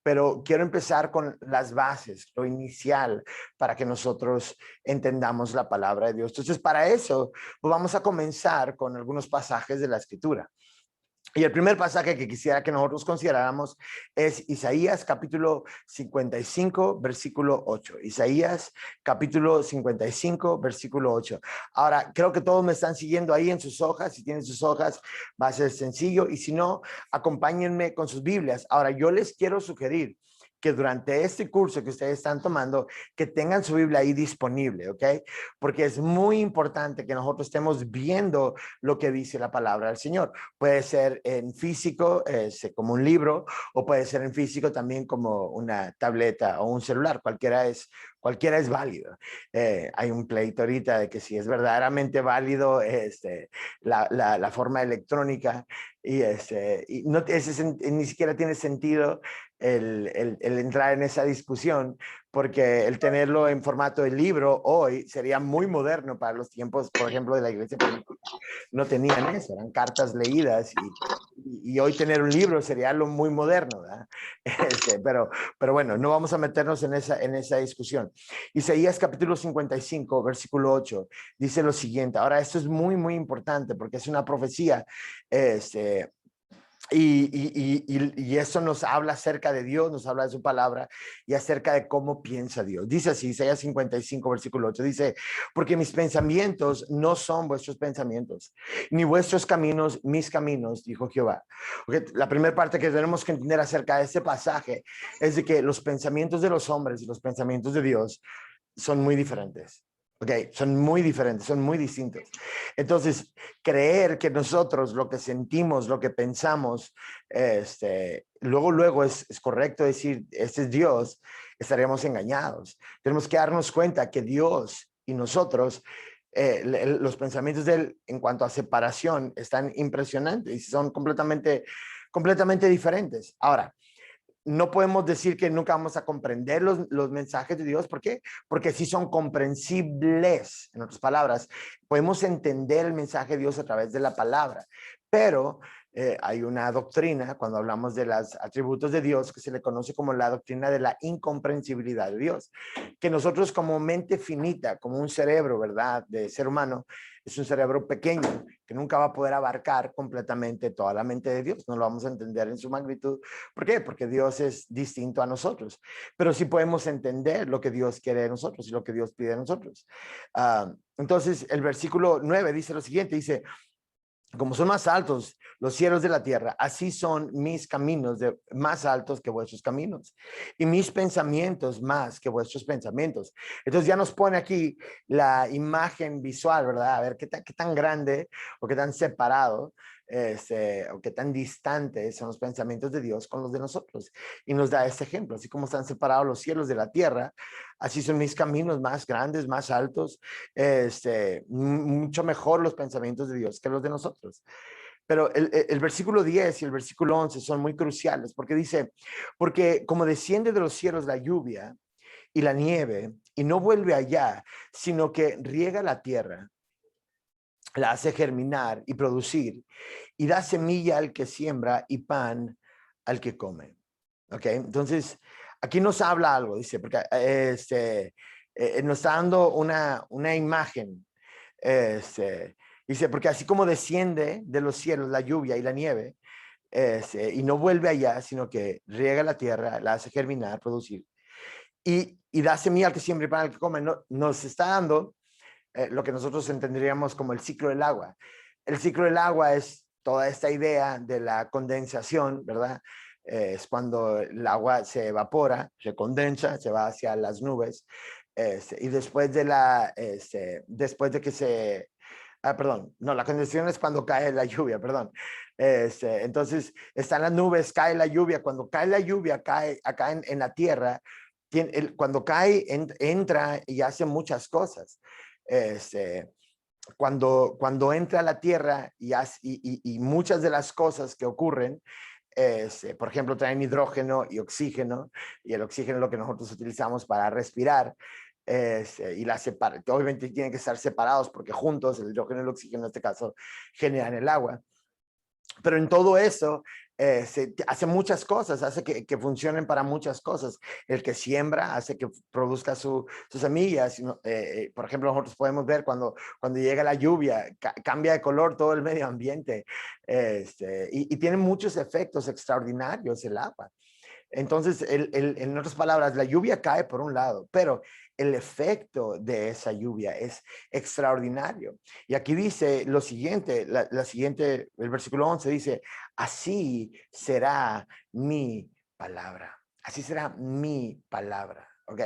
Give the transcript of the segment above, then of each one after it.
pero quiero empezar con las bases, lo inicial, para que nosotros entendamos la palabra de Dios. Entonces, para eso, pues vamos a comenzar con algunos pasajes de la Escritura. Y el primer pasaje que quisiera que nosotros consideráramos es Isaías capítulo 55, versículo 8. Isaías capítulo 55, versículo 8. Ahora, creo que todos me están siguiendo ahí en sus hojas. Si tienen sus hojas, va a ser sencillo. Y si no, acompáñenme con sus Biblias. Ahora, yo les quiero sugerir que durante este curso que ustedes están tomando, que tengan su Biblia ahí disponible, ¿ok? Porque es muy importante que nosotros estemos viendo lo que dice la palabra del Señor. Puede ser en físico, como un libro, o puede ser en físico también como una tableta o un celular. Cualquiera es válido. Hay un pleito ahorita de que si es verdaderamente válido la forma electrónica y no, ni siquiera tiene sentido el entrar en esa discusión, porque el tenerlo en formato de libro hoy sería muy moderno para los tiempos, por ejemplo, de la iglesia primitiva. No tenían eso, eran cartas leídas y hoy tener un libro sería algo muy moderno, ¿verdad? Pero bueno, no vamos a meternos en esa discusión. Isaías capítulo 55, versículo 8, dice lo siguiente. Ahora, esto es muy, muy importante porque es una profecía, y eso nos habla acerca de Dios, nos habla de su palabra y acerca de cómo piensa Dios. Dice así, Isaías 55, versículo 8, dice, porque mis pensamientos no son vuestros pensamientos, ni vuestros caminos mis caminos, dijo Jehová. Okay, la primera parte que tenemos que entender acerca de este pasaje es de que los pensamientos de los hombres y los pensamientos de Dios son muy diferentes. Ok, son muy diferentes, son muy distintos. Entonces, creer que nosotros lo que sentimos, lo que pensamos, luego es correcto decir, este es Dios, estaríamos engañados. Tenemos que darnos cuenta que Dios y nosotros, los pensamientos de Él en cuanto a separación están impresionantes y son completamente diferentes. Ahora, no podemos decir que nunca vamos a comprender los mensajes de Dios. ¿Por qué? Porque sí son comprensibles. En otras palabras, podemos entender el mensaje de Dios a través de la palabra, pero hay una doctrina cuando hablamos de los atributos de Dios que se le conoce como la doctrina de la incomprensibilidad de Dios, que nosotros como mente finita, como un cerebro, ¿verdad?, de ser humano, es un cerebro pequeño que nunca va a poder abarcar completamente toda la mente de Dios. No lo vamos a entender en su magnitud. ¿Por qué? Porque Dios es distinto a nosotros, pero sí podemos entender lo que Dios quiere de nosotros y lo que Dios pide de nosotros. Entonces, el versículo 9 dice lo siguiente, dice, como son más altos los cielos de la tierra, así son mis caminos más altos que vuestros caminos y mis pensamientos más que vuestros pensamientos. Entonces ya nos pone aquí la imagen visual, ¿verdad? A ver qué tan grande o qué tan separado o qué tan distantes son los pensamientos de Dios con los de nosotros. Y nos da este ejemplo, así como están separados los cielos de la tierra, así son mis caminos más grandes, más altos, mucho mejor los pensamientos de Dios que los de nosotros. Pero el versículo 10 y el versículo 11 son muy cruciales porque dice, porque como desciende de los cielos la lluvia y la nieve y no vuelve allá, sino que riega la tierra, la hace germinar y producir y da semilla al que siembra y pan al que come. ¿Ok? Entonces, aquí nos habla algo, dice, porque nos está dando una imagen. Dice, porque así como desciende de los cielos la lluvia y la nieve, y no vuelve allá, sino que riega la tierra, la hace germinar, producir, y da semilla al que siembra y pan al que come, nos está dando lo que nosotros entenderíamos como el ciclo del agua. El ciclo del agua es toda esta idea de la condensación, ¿verdad? Es cuando el agua se evapora, se condensa, se va hacia las nubes, y después de que perdón, no, la condensación es cuando cae la lluvia, perdón. Entonces, están las nubes, cae la lluvia, cuando cae la lluvia, cae acá en la tierra, cuando cae, entra y hace muchas cosas. Cuando entra a la tierra y muchas de las cosas que ocurren, por ejemplo, traen hidrógeno y oxígeno, y el oxígeno es lo que nosotros utilizamos para respirar, y obviamente tienen que estar separados porque juntos el hidrógeno y el oxígeno en este caso generan el agua. Pero en todo eso hace muchas cosas, hace que funcionen para muchas cosas. El que siembra hace que produzca sus semillas. Por ejemplo, nosotros podemos ver cuando llega la lluvia, cambia de color todo el medio ambiente. Y tiene muchos efectos extraordinarios el agua. Entonces, en otras palabras, la lluvia cae por un lado, pero el efecto de esa lluvia es extraordinario. Y aquí dice lo siguiente, el versículo 11 dice, así será mi palabra. Así será mi palabra, ¿ok?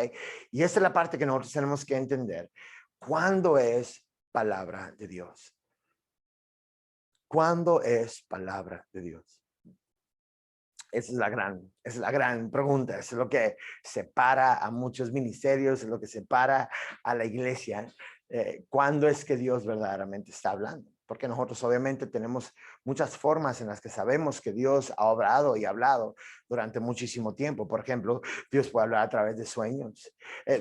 Y esa es la parte que nosotros tenemos que entender. ¿Cuándo es palabra de Dios? ¿Cuándo es palabra de Dios? Esa es la gran pregunta. Es lo que separa a muchos ministerios, es lo que separa a la iglesia. ¿Cuándo es que Dios verdaderamente está hablando? Porque nosotros obviamente tenemos muchas formas en las que sabemos que Dios ha obrado y hablado durante muchísimo tiempo. Por ejemplo, Dios puede hablar a través de sueños.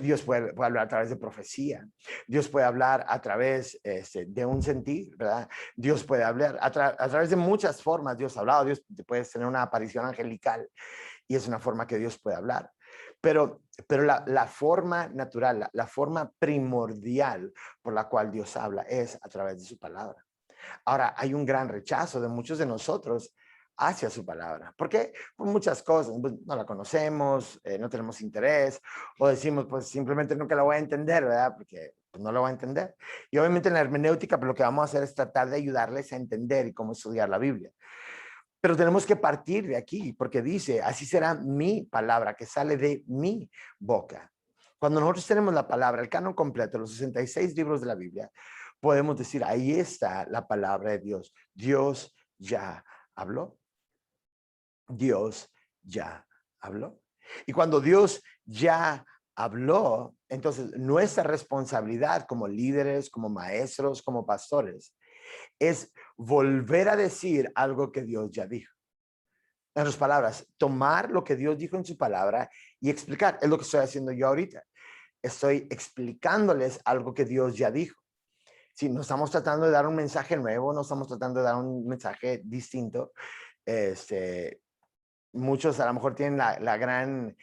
Dios puede hablar a través de profecía. Dios puede hablar a través de un sentir, ¿verdad? Dios puede hablar a través de muchas formas. Dios ha hablado. Dios puede tener una aparición angelical y es una forma que Dios puede hablar. Pero la forma natural, la forma primordial por la cual Dios habla es a través de su palabra. Ahora, hay un gran rechazo de muchos de nosotros hacia su palabra. ¿Por qué? Por muchas cosas. Pues, no la conocemos, no tenemos interés, o decimos, pues simplemente nunca la voy a entender, ¿verdad? Porque pues, no la voy a entender. Y obviamente en la hermenéutica, pues, lo que vamos a hacer es tratar de ayudarles a entender y cómo estudiar la Biblia. Pero tenemos que partir de aquí, porque dice, así será mi palabra que sale de mi boca. Cuando nosotros tenemos la palabra, el canon completo, los 66 libros de la Biblia, podemos decir, ahí está la palabra de Dios. Dios ya habló. Dios ya habló. Y cuando Dios ya habló, entonces nuestra responsabilidad como líderes, como maestros, como pastores, es volver a decir algo que Dios ya dijo. En otras palabras, tomar lo que Dios dijo en su palabra y explicar. Es lo que estoy haciendo yo ahorita. Estoy explicándoles algo que Dios ya dijo. Si no estamos tratando de dar un mensaje nuevo, no estamos tratando de dar un mensaje distinto. Muchos a lo mejor tienen la gran,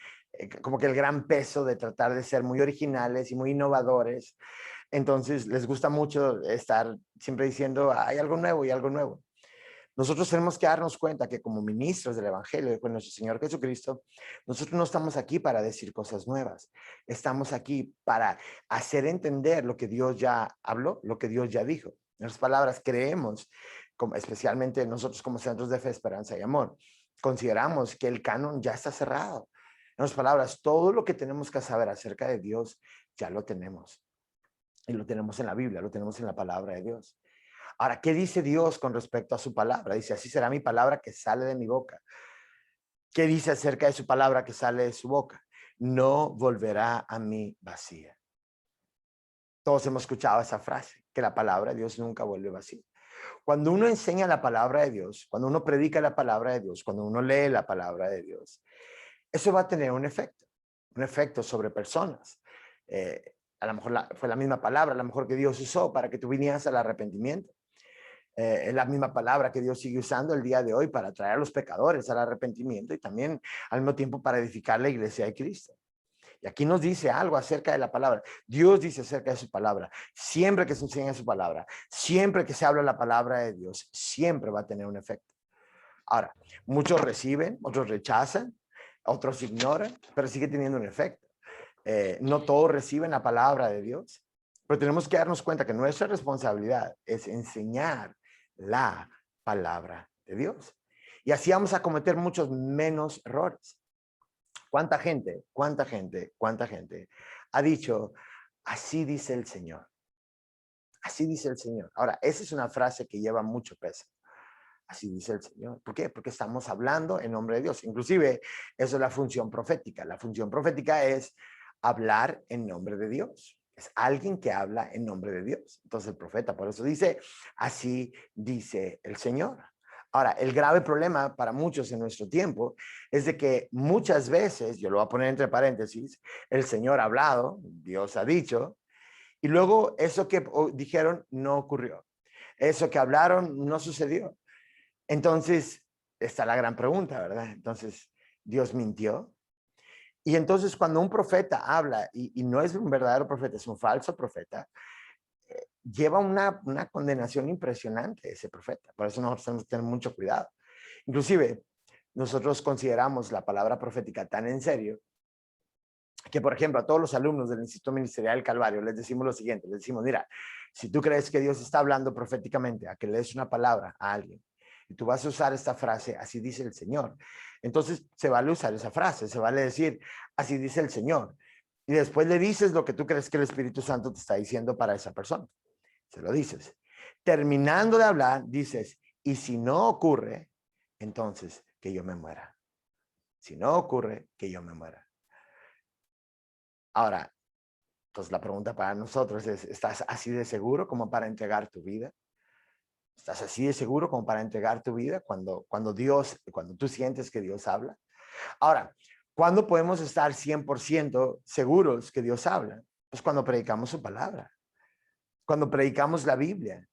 como que el gran peso de tratar de ser muy originales y muy innovadores. Entonces les gusta mucho estar siempre diciendo, hay algo nuevo y algo nuevo. Nosotros tenemos que darnos cuenta que como ministros del Evangelio de nuestro Señor Jesucristo, nosotros no estamos aquí para decir cosas nuevas. Estamos aquí para hacer entender lo que Dios ya habló, lo que Dios ya dijo. En otras palabras, creemos, especialmente nosotros como centros de fe, esperanza y amor, consideramos que el canon ya está cerrado. En otras palabras, todo lo que tenemos que saber acerca de Dios ya lo tenemos. Y lo tenemos en la Biblia, lo tenemos en la palabra de Dios. Ahora, ¿qué dice Dios con respecto a su palabra? Dice, así será mi palabra que sale de mi boca. ¿Qué dice acerca de su palabra que sale de su boca? No volverá a mí vacía. Todos hemos escuchado esa frase, que la palabra de Dios nunca vuelve vacía. Cuando uno enseña la palabra de Dios, cuando uno predica la palabra de Dios, cuando uno lee la palabra de Dios, eso va a tener un efecto sobre personas. A lo mejor fue la misma palabra, a lo mejor que Dios usó para que tú vinieras al arrepentimiento. Es la misma palabra que Dios sigue usando el día de hoy para traer a los pecadores al arrepentimiento y también al mismo tiempo para edificar la iglesia de Cristo. Y aquí nos dice algo acerca de la palabra. Dios dice acerca de su palabra. Siempre que se enseña su palabra, siempre que se habla la palabra de Dios, siempre va a tener un efecto. Ahora, muchos reciben, otros rechazan, otros ignoran, pero sigue teniendo un efecto. No todos reciben la palabra de Dios, pero tenemos que darnos cuenta que nuestra responsabilidad es enseñar la palabra de Dios. Y así vamos a cometer muchos menos errores. ¿Cuánta gente ha dicho, así dice el Señor? Así dice el Señor. Ahora, esa es una frase que lleva mucho peso. Así dice el Señor. ¿Por qué? Porque estamos hablando en nombre de Dios. Inclusive, eso es la función profética. La función profética es hablar en nombre de Dios. Es alguien que habla en nombre de Dios. Entonces el profeta por eso dice, así dice el Señor. Ahora, el grave problema para muchos en nuestro tiempo es de que muchas veces, yo lo voy a poner entre paréntesis, el Señor ha hablado, Dios ha dicho, y luego eso que dijeron no ocurrió. Eso que hablaron no sucedió. Entonces, está la gran pregunta, ¿verdad? Entonces, ¿Dios mintió? Y entonces cuando un profeta habla y no es un verdadero profeta, es un falso profeta, lleva una condenación impresionante ese profeta. Por eso nosotros tenemos que tener mucho cuidado. Inclusive, nosotros consideramos la palabra profética tan en serio que, por ejemplo, a todos los alumnos del Instituto Ministerial del Calvario les decimos lo siguiente, les decimos, mira, si tú crees que Dios está hablando proféticamente, a que le des una palabra a alguien, y tú vas a usar esta frase, así dice el Señor, entonces se vale usar esa frase, se vale decir, así dice el Señor, y después le dices lo que tú crees que el Espíritu Santo te está diciendo para esa persona, se lo dices. Terminando de hablar, dices, y si no ocurre, entonces que yo me muera. Si no ocurre, que yo me muera. Ahora, entonces la pregunta para nosotros es, ¿estás así de seguro como para entregar tu vida? ¿Estás así de seguro como para entregar tu vida cuando tú sientes que Dios habla? Ahora, ¿cuándo podemos estar 100% seguros que Dios habla? Pues cuando predicamos su palabra, cuando predicamos la Biblia.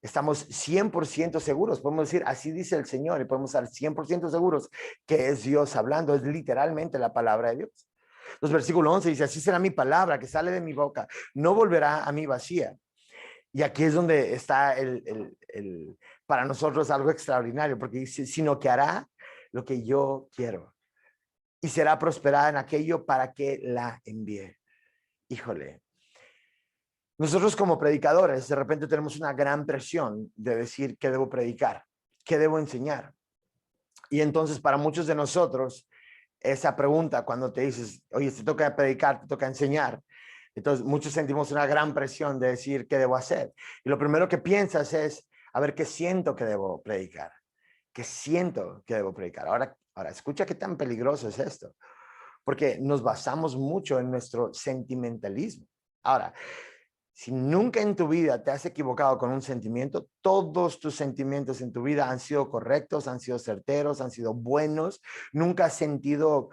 Estamos 100% seguros, podemos decir, así dice el Señor, y podemos estar 100% seguros que es Dios hablando, es literalmente la palabra de Dios. Los versículo 11 dice, así será mi palabra que sale de mi boca, no volverá a mí vacía. Y aquí es donde está para nosotros algo extraordinario, porque dice, sino que hará lo que yo quiero y será prosperada en aquello para que la envíe. Híjole. Nosotros como predicadores de repente tenemos una gran presión de decir qué debo predicar, qué debo enseñar. Y entonces para muchos de nosotros esa pregunta cuando te dices, oye, te toca predicar, te toca enseñar. Entonces muchos sentimos una gran presión de decir qué debo hacer. Y lo primero que piensas es, a ver, ¿qué siento que debo predicar? ¿Qué siento que debo predicar? Ahora escucha qué tan peligroso es esto. Porque nos basamos mucho en nuestro sentimentalismo. Ahora, si nunca en tu vida te has equivocado con un sentimiento, todos tus sentimientos en tu vida han sido correctos, han sido certeros, han sido buenos. Nunca has sentido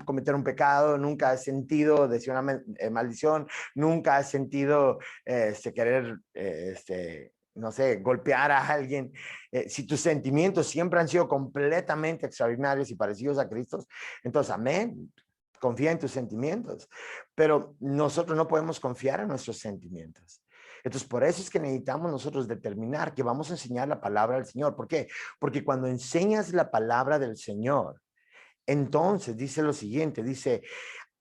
cometer un pecado, nunca has sentido decir una maldición, nunca has sentido querer, no sé, golpear a alguien. Si tus sentimientos siempre han sido completamente extraordinarios y parecidos a Cristo, entonces, amén. Confía en tus sentimientos, pero nosotros no podemos confiar en nuestros sentimientos. Entonces, por eso es que necesitamos nosotros determinar que vamos a enseñar la palabra del Señor. ¿Por qué? Porque cuando enseñas la palabra del Señor, entonces dice lo siguiente, dice,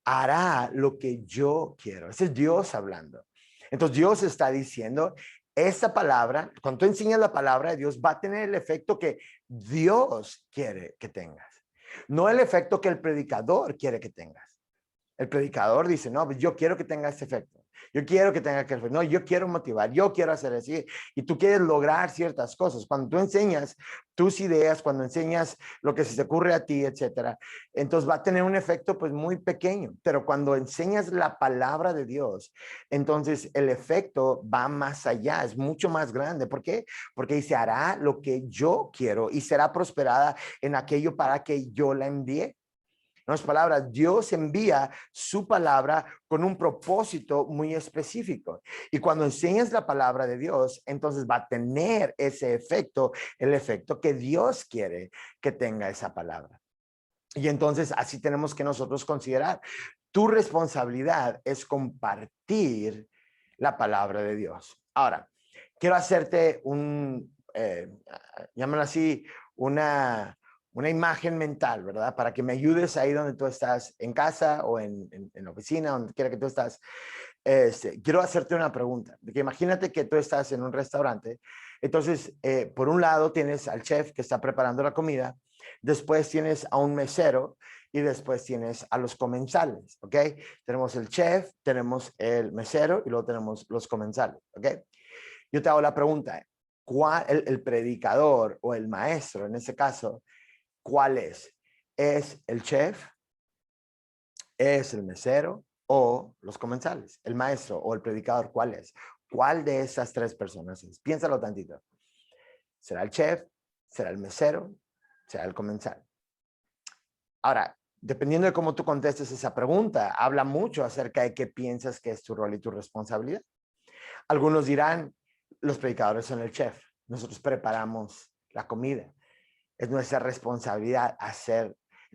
hará lo que yo quiero. Ese es Dios hablando. Entonces, Dios está diciendo, esta palabra, cuando tú enseñas la palabra de Dios, va a tener el efecto que Dios quiere que tengas. No el efecto que el predicador quiere que tengas. El predicador dice, no, pues yo quiero que tenga este efecto. Yo quiero que tenga que, no, yo quiero motivar, yo quiero hacer así. Y tú quieres lograr ciertas cosas. Cuando tú enseñas tus ideas, cuando enseñas lo que se te ocurre a ti, etcétera, entonces va a tener un efecto pues muy pequeño. Pero cuando enseñas la palabra de Dios, entonces el efecto va más allá, es mucho más grande. ¿Por qué? Porque dice, hará lo que yo quiero y será prosperada en aquello para que yo la envíe. En otras palabras, Dios envía su palabra con un propósito muy específico. Y cuando enseñas la palabra de Dios, entonces va a tener ese efecto, el efecto que Dios quiere que tenga esa palabra. Y entonces así tenemos que nosotros considerar. Tu responsabilidad es compartir la palabra de Dios. Ahora, quiero hacerte llámalo así, una imagen mental, ¿verdad? Para que me ayudes ahí donde tú estás, en casa o en la oficina, donde quiera que tú estás. Quiero hacerte una pregunta. Que imagínate que tú estás en un restaurante. Entonces, por un lado tienes al chef que está preparando la comida, después tienes a un mesero y después tienes a los comensales, ¿ok? Tenemos el chef, tenemos el mesero y luego tenemos los comensales, ¿ok? Yo te hago la pregunta, ¿cuál el predicador o el maestro, en este caso, cuál es? ¿Es el chef? ¿Es el mesero? ¿O los comensales? ¿El maestro o el predicador? ¿Cuál es? ¿Cuál de esas tres personas es? Piénsalo tantito. ¿Será el chef? ¿Será el mesero? ¿Será el comensal? Ahora, dependiendo de cómo tú contestes esa pregunta, habla mucho acerca de qué piensas que es tu rol y tu responsabilidad. Algunos dirán, los predicadores son el chef. Nosotros preparamos la comida. Es nuestra responsabilidad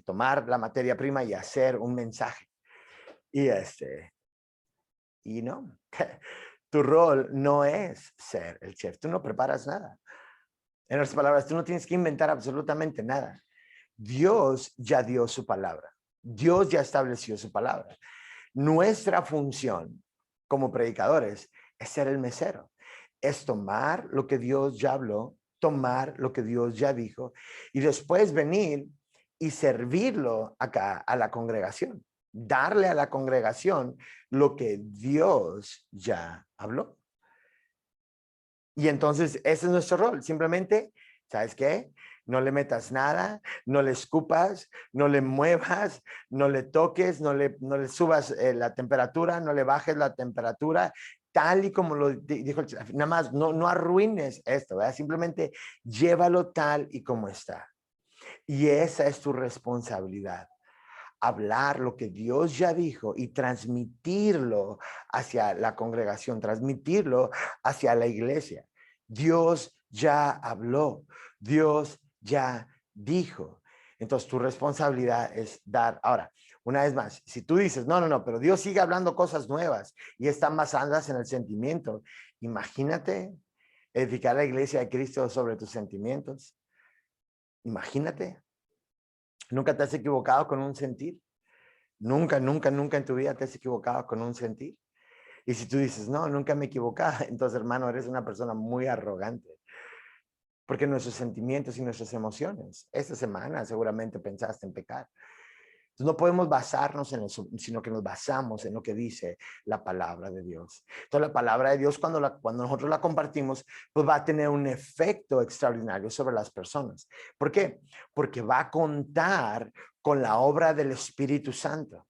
tomar la materia prima y hacer un mensaje. Y no, tu rol no es ser el chef. Tú no preparas nada. En otras palabras, tú no tienes que inventar absolutamente nada. Dios ya dio su palabra. Dios ya estableció su palabra. Nuestra función como predicadores es ser el mesero. Es tomar lo que Dios ya habló, tomar lo que Dios ya dijo y después venir y servirlo acá a la congregación. Darle a la congregación lo que Dios ya habló. Y entonces ese es nuestro rol. Simplemente, ¿sabes qué? No le metas nada, no le escupas, no le muevas, no le toques, no le subas la temperatura, no le bajes la temperatura, tal y como lo dijo el chef. Nada más, no arruines esto, ¿verdad? Simplemente llévalo tal y como está. Y esa es tu responsabilidad. Hablar lo que Dios ya dijo y transmitirlo hacia la congregación, transmitirlo hacia la iglesia. Dios ya habló, Dios ya dijo. Entonces tu responsabilidad es dar. Ahora, una vez más, si tú dices, no, pero Dios sigue hablando cosas nuevas y están basadas en el sentimiento, imagínate edificar la iglesia de Cristo sobre tus sentimientos. Imagínate. ¿Nunca te has equivocado con un sentir? Nunca en tu vida te has equivocado con un sentir. Y si tú dices, no, nunca me he equivocado, entonces, hermano, eres una persona muy arrogante. Porque nuestros sentimientos y nuestras emociones, esta semana seguramente pensaste en pecar. Entonces, no podemos basarnos en eso, sino que nos basamos en lo que dice la palabra de Dios. Entonces, la palabra de Dios, cuando nosotros la compartimos, pues va a tener un efecto extraordinario sobre las personas. ¿Por qué? Porque va a contar con la obra del Espíritu Santo.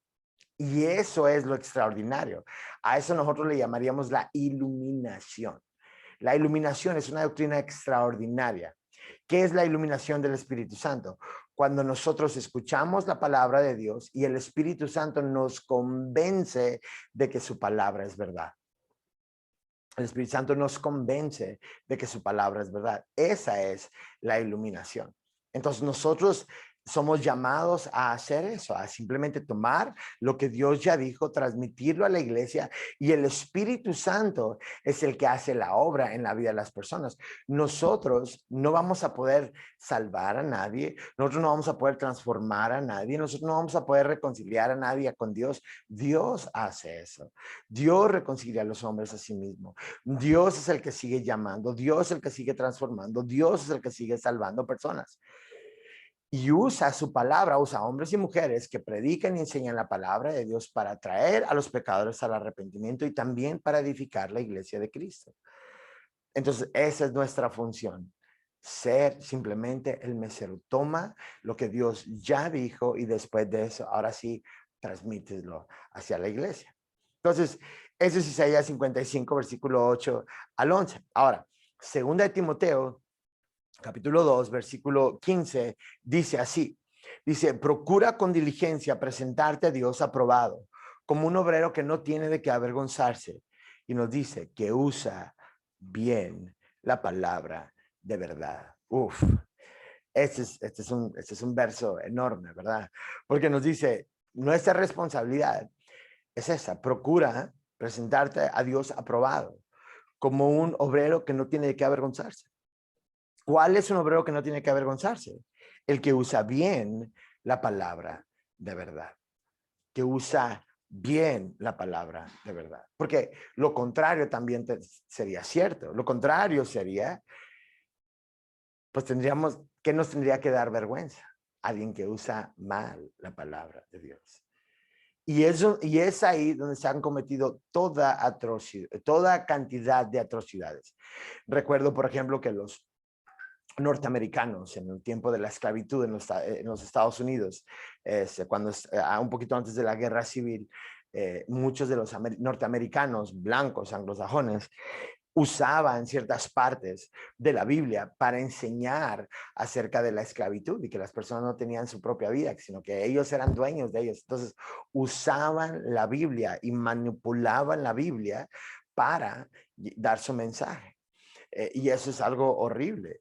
Y eso es lo extraordinario. A eso nosotros le llamaríamos la iluminación. La iluminación es una doctrina extraordinaria. ¿Qué es la iluminación del Espíritu Santo? Cuando nosotros escuchamos la palabra de Dios y el Espíritu Santo nos convence de que su palabra es verdad. El Espíritu Santo nos convence de que su palabra es verdad. Esa es la iluminación. Entonces nosotros somos llamados a hacer eso, a simplemente tomar lo que Dios ya dijo, transmitirlo a la iglesia, y el Espíritu Santo es el que hace la obra en la vida de las personas. Nosotros no vamos a poder salvar a nadie, nosotros no vamos a poder transformar a nadie, nosotros no vamos a poder reconciliar a nadie con Dios. Dios hace eso. Dios reconcilia a los hombres a sí mismo. Dios es el que sigue llamando, Dios es el que sigue transformando, Dios es el que sigue salvando personas. Y usa su palabra, usa hombres y mujeres que predican y enseñan la palabra de Dios para traer a los pecadores al arrepentimiento y también para edificar la iglesia de Cristo. Entonces, esa es nuestra función. Ser simplemente el mesero. Toma lo que Dios ya dijo y después de eso, ahora sí, transmítelo hacia la iglesia. Entonces, eso es Isaías 55, versículo 8 al 11. Ahora, segunda de Timoteo, capítulo 2, versículo 15, dice así. Dice, procura con diligencia presentarte a Dios aprobado, como un obrero que no tiene de qué avergonzarse. Y nos dice que usa bien la palabra de verdad. Uf, este es un verso enorme, ¿verdad? Porque nos dice, nuestra responsabilidad es esa, procura presentarte a Dios aprobado, como un obrero que no tiene de qué avergonzarse. ¿Cuál es un obrero que no tiene que avergonzarse? El que usa bien la palabra de verdad, que usa bien la palabra de verdad. Porque lo contrario también sería cierto. Lo contrario sería, pues ¿qué nos tendría que dar vergüenza? Alguien que usa mal la palabra de Dios. Y es ahí donde se han cometido toda cantidad de atrocidades. Recuerdo, por ejemplo, que los norteamericanos en el tiempo de la esclavitud en los Estados Unidos, cuando un poquito antes de la guerra civil, muchos de los norteamericanos blancos anglosajones usaban ciertas partes de la Biblia para enseñar acerca de la esclavitud y que las personas no tenían su propia vida, sino que ellos eran dueños de ellos. Entonces usaban la Biblia y manipulaban la Biblia para dar su mensaje. Y eso es algo horrible.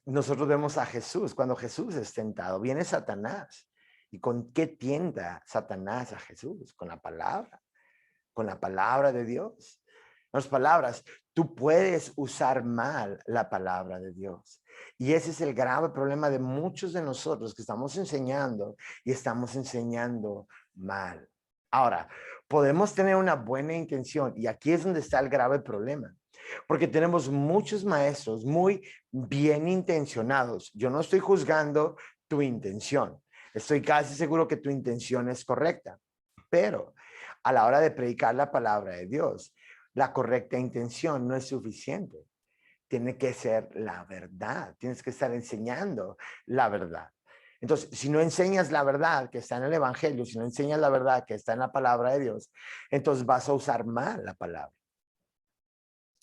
nosotros vemos a Jesús, cuando Jesús es tentado, viene Satanás. ¿Y con qué tienta Satanás a Jesús? Con la palabra de Dios. Las palabras, tú puedes usar mal la palabra de Dios. Y ese es el grave problema de muchos de nosotros que estamos enseñando y estamos enseñando mal. Ahora, podemos tener una buena intención y aquí es donde está el grave problema. Porque tenemos muchos maestros muy bien intencionados. Yo no estoy juzgando tu intención. Estoy casi seguro que tu intención es correcta. Pero a la hora de predicar la palabra de Dios, la correcta intención no es suficiente. Tiene que ser la verdad. Tienes que estar enseñando la verdad. Entonces, si no enseñas la verdad que está en el Evangelio, si no enseñas la verdad que está en la palabra de Dios, entonces vas a usar mal la palabra.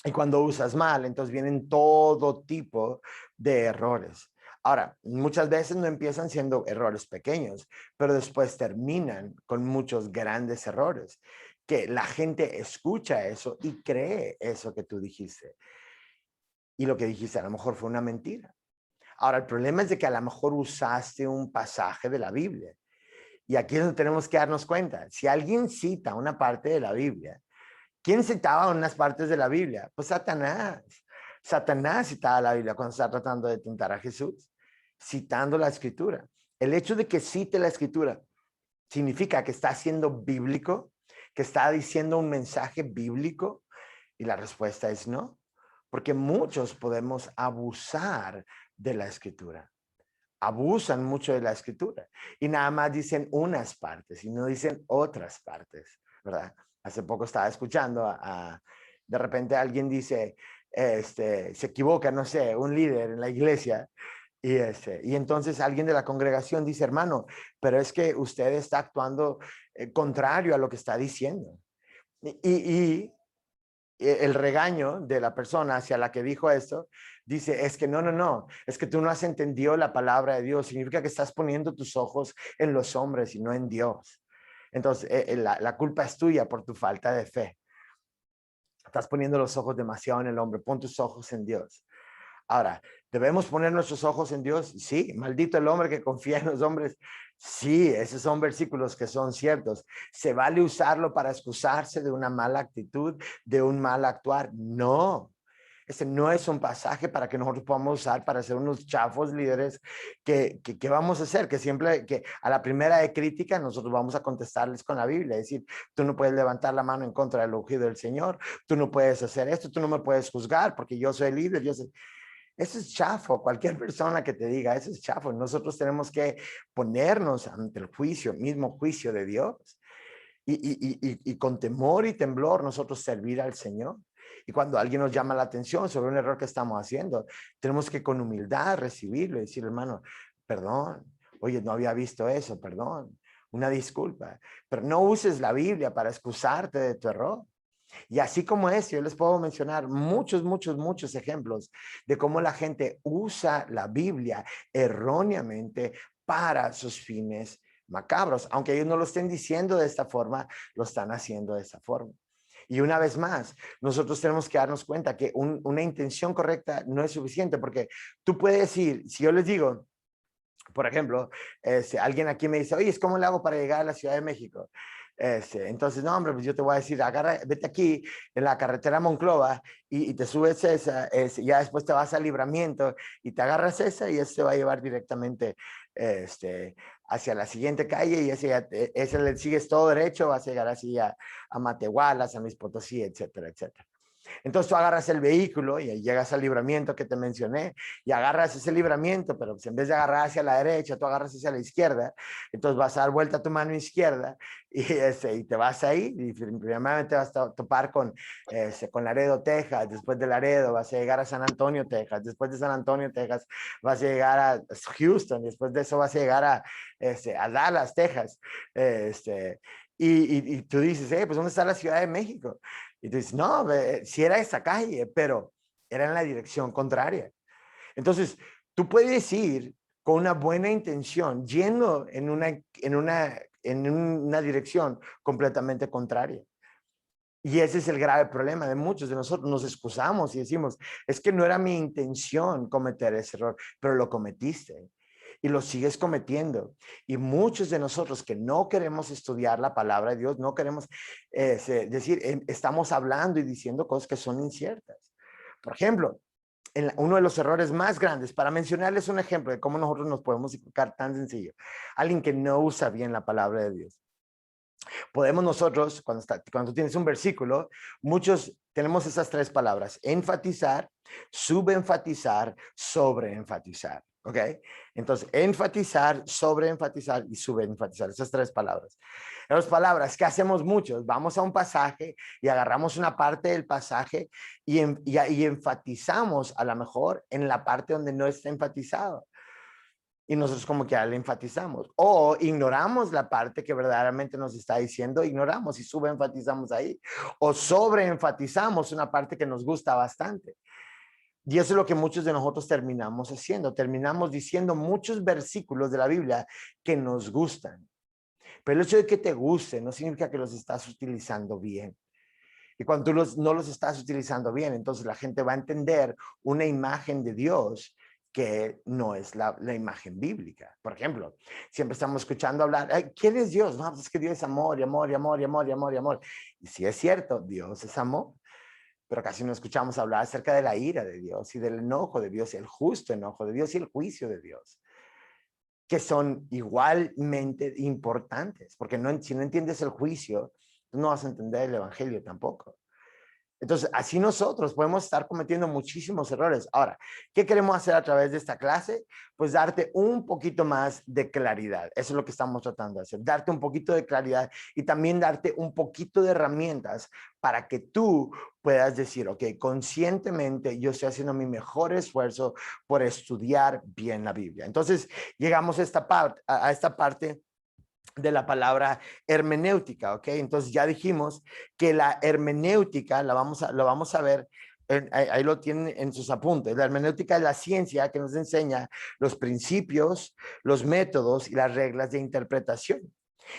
Y cuando usas mal, entonces vienen todo tipo de errores. Ahora, muchas veces no empiezan siendo errores pequeños, pero después terminan con muchos grandes errores, que la gente escucha eso y cree eso que tú dijiste. Y lo que dijiste a lo mejor fue una mentira. Ahora, el problema es de que a lo mejor usaste un pasaje de la Biblia. Y aquí es donde tenemos que darnos cuenta. Si alguien cita una parte de la Biblia, ¿quién citaba unas partes de la Biblia? Pues Satanás. Satanás citaba la Biblia cuando estaba tratando de tentar a Jesús, citando la escritura. El hecho de que cite la escritura significa que está siendo bíblico, que está diciendo un mensaje bíblico, y la respuesta es no, porque muchos podemos abusar de la escritura. Abusan mucho de la escritura y nada más dicen unas partes y no dicen otras partes, ¿verdad? Hace poco estaba escuchando de repente alguien dice, se equivoca, no sé, un líder en la iglesia y entonces alguien de la congregación dice, hermano, pero es que usted está actuando contrario a lo que está diciendo. Y el regaño de la persona hacia la que dijo esto, dice, es que no, es que tú no has entendido la palabra de Dios, significa que estás poniendo tus ojos en los hombres y no en Dios. Entonces, la culpa es tuya por tu falta de fe. Estás poniendo los ojos demasiado en el hombre, pon tus ojos en Dios. Ahora, ¿debemos poner nuestros ojos en Dios? Sí, maldito el hombre que confía en los hombres. Sí, esos son versículos que son ciertos. ¿Se vale usarlo para excusarse de una mala actitud, de un mal actuar? No. Este no es un pasaje para que nosotros podamos usar para ser unos chafos líderes que vamos a hacer, que siempre, que a la primera de crítica nosotros vamos a contestarles con la Biblia, es decir, tú no puedes levantar la mano en contra del ungido del Señor, tú no puedes hacer esto, tú no me puedes juzgar porque yo soy líder, yo soy... Eso es chafo, cualquier persona que te diga, eso es chafo. Nosotros tenemos que ponernos ante el juicio, mismo juicio de Dios. Y con temor y temblor nosotros servir al Señor. Y cuando alguien nos llama la atención sobre un error que estamos haciendo, tenemos que con humildad recibirlo y decir, hermano, perdón, oye, no había visto eso, perdón, una disculpa. Pero no uses la Biblia para excusarte de tu error. Y así como es, yo les puedo mencionar muchos ejemplos de cómo la gente usa la Biblia erróneamente para sus fines macabros. Aunque ellos no lo estén diciendo de esta forma, lo están haciendo de esta forma. Y una vez más, nosotros tenemos que darnos cuenta que una intención correcta no es suficiente, porque tú puedes decir, si yo les digo, por ejemplo, alguien aquí me dice, oye, ¿cómo le hago para llegar a la Ciudad de México? Entonces, no, hombre, pues yo te voy a decir, agarra, vete aquí en la carretera Monclova y te subes esa, ya después te vas al Libramiento y te agarras esa y eso te va a llevar directamente hacia la siguiente calle y ese le sigues todo derecho, vas a llegar así a Matehuala, San Luis Potosí, etcétera, etcétera. Entonces tú agarras el vehículo y ahí llegas al libramiento que te mencioné y agarras ese libramiento, pero pues en vez de agarrar hacia la derecha, tú agarras hacia la izquierda. Entonces vas a dar vuelta a tu mano izquierda y te vas ahí y primeramente vas a topar con Laredo, Texas. Después de Laredo vas a llegar a San Antonio, Texas. Después de San Antonio, Texas vas a llegar a Houston. Después de eso vas a llegar a Dallas, Texas. Y tú dices, pues ¿dónde está la Ciudad de México? Y tú dices, no, si era esa calle, pero era en la dirección contraria. Entonces, tú puedes ir con una buena intención, yendo en una dirección completamente contraria. Y ese es el grave problema de muchos de nosotros. Nos excusamos y decimos, es que no era mi intención cometer ese error, pero lo cometiste y lo sigues cometiendo. Y muchos de nosotros que no queremos estudiar la palabra de Dios, no queremos decir, estamos hablando y diciendo cosas que son inciertas. Por ejemplo, uno de los errores más grandes, para mencionarles un ejemplo de cómo nosotros nos podemos equivocar tan sencillo, alguien que no usa bien la palabra de Dios. Podemos nosotros, cuando tienes un versículo, muchos tenemos esas tres palabras: enfatizar, subenfatizar, sobreenfatizar. ¿Ok? Entonces, enfatizar, sobreenfatizar y subenfatizar, esas tres palabras. Las palabras que hacemos muchos, vamos a un pasaje y agarramos una parte del pasaje y enfatizamos a lo mejor en la parte donde no está enfatizado. Y nosotros como que le enfatizamos o ignoramos la parte que verdaderamente nos está diciendo, ignoramos y subenfatizamos ahí o sobreenfatizamos una parte que nos gusta bastante. Y eso es lo que muchos de nosotros terminamos haciendo. Terminamos diciendo muchos versículos de la Biblia que nos gustan. Pero el hecho de que te guste no significa que los estás utilizando bien. Y cuando tú no los estás utilizando bien, entonces la gente va a entender una imagen de Dios que no es la imagen bíblica. Por ejemplo, siempre estamos escuchando hablar, ¿quién es Dios? No, pues es que Dios es amor, y amor, y amor, y amor, y amor, y amor. Y sí es cierto, Dios es amor, pero casi no escuchamos hablar acerca de la ira de Dios y del enojo de Dios, el justo enojo de Dios y el juicio de Dios, que son igualmente importantes, porque si no entiendes el juicio, no vas a entender el evangelio tampoco. Entonces, así nosotros podemos estar cometiendo muchísimos errores. Ahora, ¿qué queremos hacer a través de esta clase? Pues darte un poquito más de claridad. Eso es lo que estamos tratando de hacer, darte un poquito de claridad y también darte un poquito de herramientas para que tú puedas decir, ok, conscientemente yo estoy haciendo mi mejor esfuerzo por estudiar bien la Biblia. Entonces, llegamos a esta parte de la palabra hermenéutica, ¿ok? Entonces ya dijimos que la hermenéutica lo vamos a ver, ahí lo tienen en sus apuntes. La hermenéutica es la ciencia que nos enseña los principios, los métodos y las reglas de interpretación.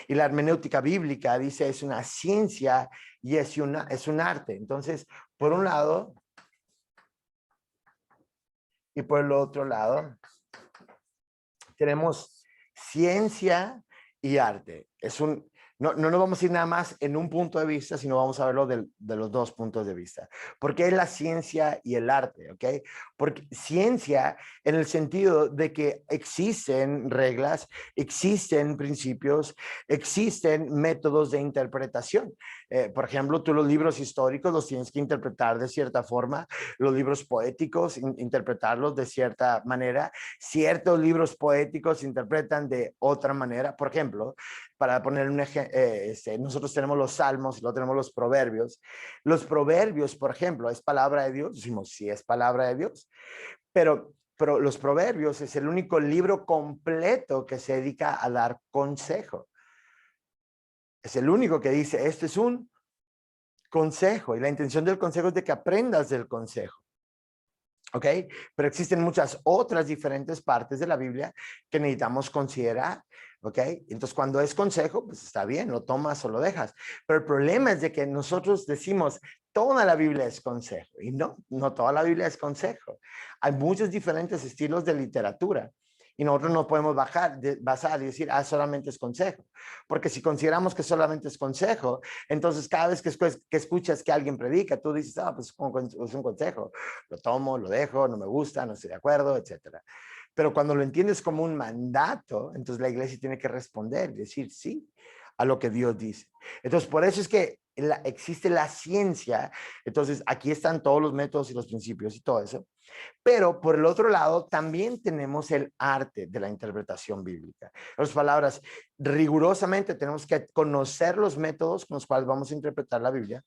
Y la hermenéutica bíblica, dice, es una ciencia y es un arte. Entonces, por un lado y por el otro lado, tenemos ciencia y arte. No nos vamos a ir nada más en un punto de vista, sino vamos a verlo de los dos puntos de vista. ¿Por qué es la ciencia y el arte? ¿Ok? Porque ciencia en el sentido de que existen reglas, existen principios, existen métodos de interpretación. Por ejemplo, tú los libros históricos los tienes que interpretar de cierta forma, los libros poéticos, interpretarlos de cierta manera, ciertos libros poéticos se interpretan de otra manera. Por ejemplo, para poner un ejemplo, nosotros tenemos los salmos y luego tenemos los proverbios. Los proverbios, por ejemplo, ¿es palabra de Dios? Decimos, sí, es palabra de Dios. Pero los proverbios es el único libro completo que se dedica a dar consejo. Es el único que dice, este es un consejo y la intención del consejo es de que aprendas del consejo. ¿Ok? Pero existen muchas otras diferentes partes de la Biblia que necesitamos considerar. ¿Ok? Entonces, cuando es consejo, pues está bien, lo tomas o lo dejas. Pero el problema es de que nosotros decimos, toda la Biblia es consejo. Y no toda la Biblia es consejo. Hay muchos diferentes estilos de literatura. Y nosotros no podemos basar y decir, solamente es consejo. Porque si consideramos que solamente es consejo, entonces cada vez que escuchas que alguien predica, tú dices, pues es un consejo. Lo tomo, lo dejo, no me gusta, no estoy de acuerdo, etcétera. Pero cuando lo entiendes como un mandato, entonces la iglesia tiene que responder, decir sí a lo que Dios dice. Entonces, por eso es que existe la ciencia. Entonces, aquí están todos los métodos y los principios y todo eso. Pero por el otro lado, también tenemos el arte de la interpretación bíblica. En otras palabras, rigurosamente tenemos que conocer los métodos con los cuales vamos a interpretar la Biblia,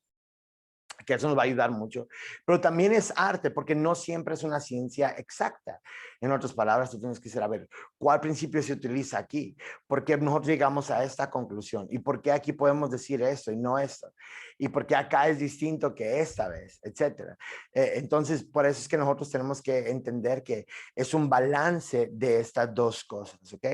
que eso nos va a ayudar mucho, pero también es arte porque no siempre es una ciencia exacta. En otras palabras, tú tienes que decir, a ver, ¿cuál principio se utiliza aquí? ¿Por qué nosotros llegamos a esta conclusión? ¿Y por qué aquí podemos decir esto y no esto? ¿Y por qué acá es distinto que esta vez? Etcétera. Entonces, por eso es que nosotros tenemos que entender que es un balance de estas dos cosas, ¿ok?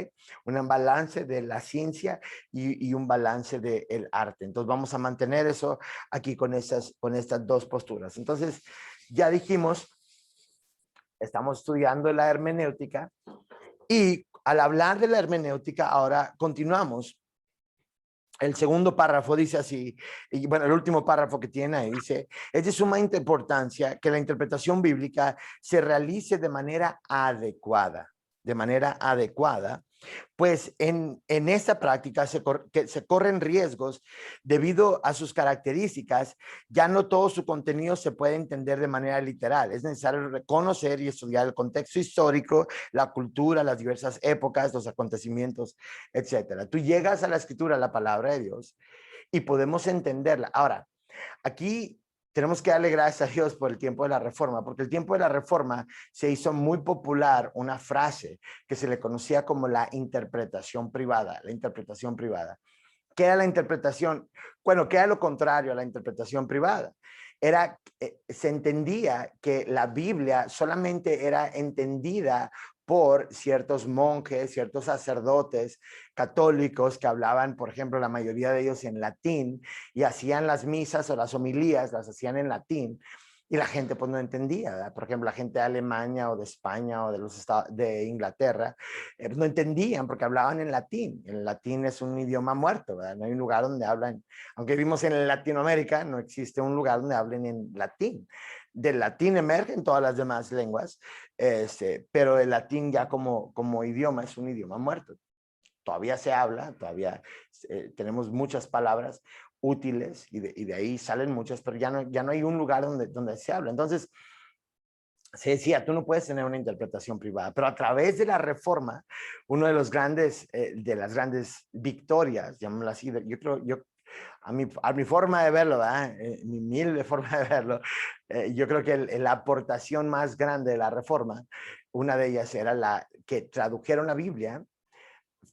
Un balance de la ciencia y un balance del arte. Entonces, vamos a mantener eso aquí con estas dos posturas. Entonces, ya dijimos, estamos estudiando la hermenéutica y al hablar de la hermenéutica, ahora continuamos. El segundo párrafo dice así, y bueno, el último párrafo que tiene ahí dice, es de suma importancia que la interpretación bíblica se realice de manera adecuada, pues en esta práctica se corren riesgos debido a sus características. Ya no todo su contenido se puede entender de manera literal. Es necesario reconocer y estudiar el contexto histórico, la cultura, las diversas épocas, los acontecimientos, etcétera. Tú llegas a la escritura, a la palabra de Dios, y podemos entenderla. Ahora, aquí tenemos que darle gracias a Dios por el tiempo de la Reforma, porque el tiempo de la Reforma se hizo muy popular una frase que se le conocía como la interpretación privada, la interpretación privada. ¿Qué era la interpretación? Bueno, ¿qué era lo contrario a la interpretación privada? Se entendía que la Biblia solamente era entendida por ciertos monjes, ciertos sacerdotes católicos que hablaban, por ejemplo, la mayoría de ellos en latín, y hacían las misas o las homilías, las hacían en latín, y la gente pues no entendía, ¿verdad? Por ejemplo, la gente de Alemania o de España o de Inglaterra, pues no entendían porque hablaban en latín. El latín es un idioma muerto, ¿verdad? No hay un lugar donde hablan, aunque vivimos en Latinoamérica, no existe un lugar donde hablen en latín. Del latín emergen todas las demás lenguas, pero el latín ya como idioma es un idioma muerto. Todavía se habla, todavía tenemos muchas palabras útiles y de ahí salen muchas, pero ya no hay un lugar donde se habla. Entonces, se decía, tú no puedes tener una interpretación privada, pero a través de la Reforma, uno de los grandes, de las grandes victorias, llamémoslo así, a mi forma de verlo, mi humilde forma de verlo, yo creo que la aportación más grande de la Reforma, una de ellas era la que tradujeron la Biblia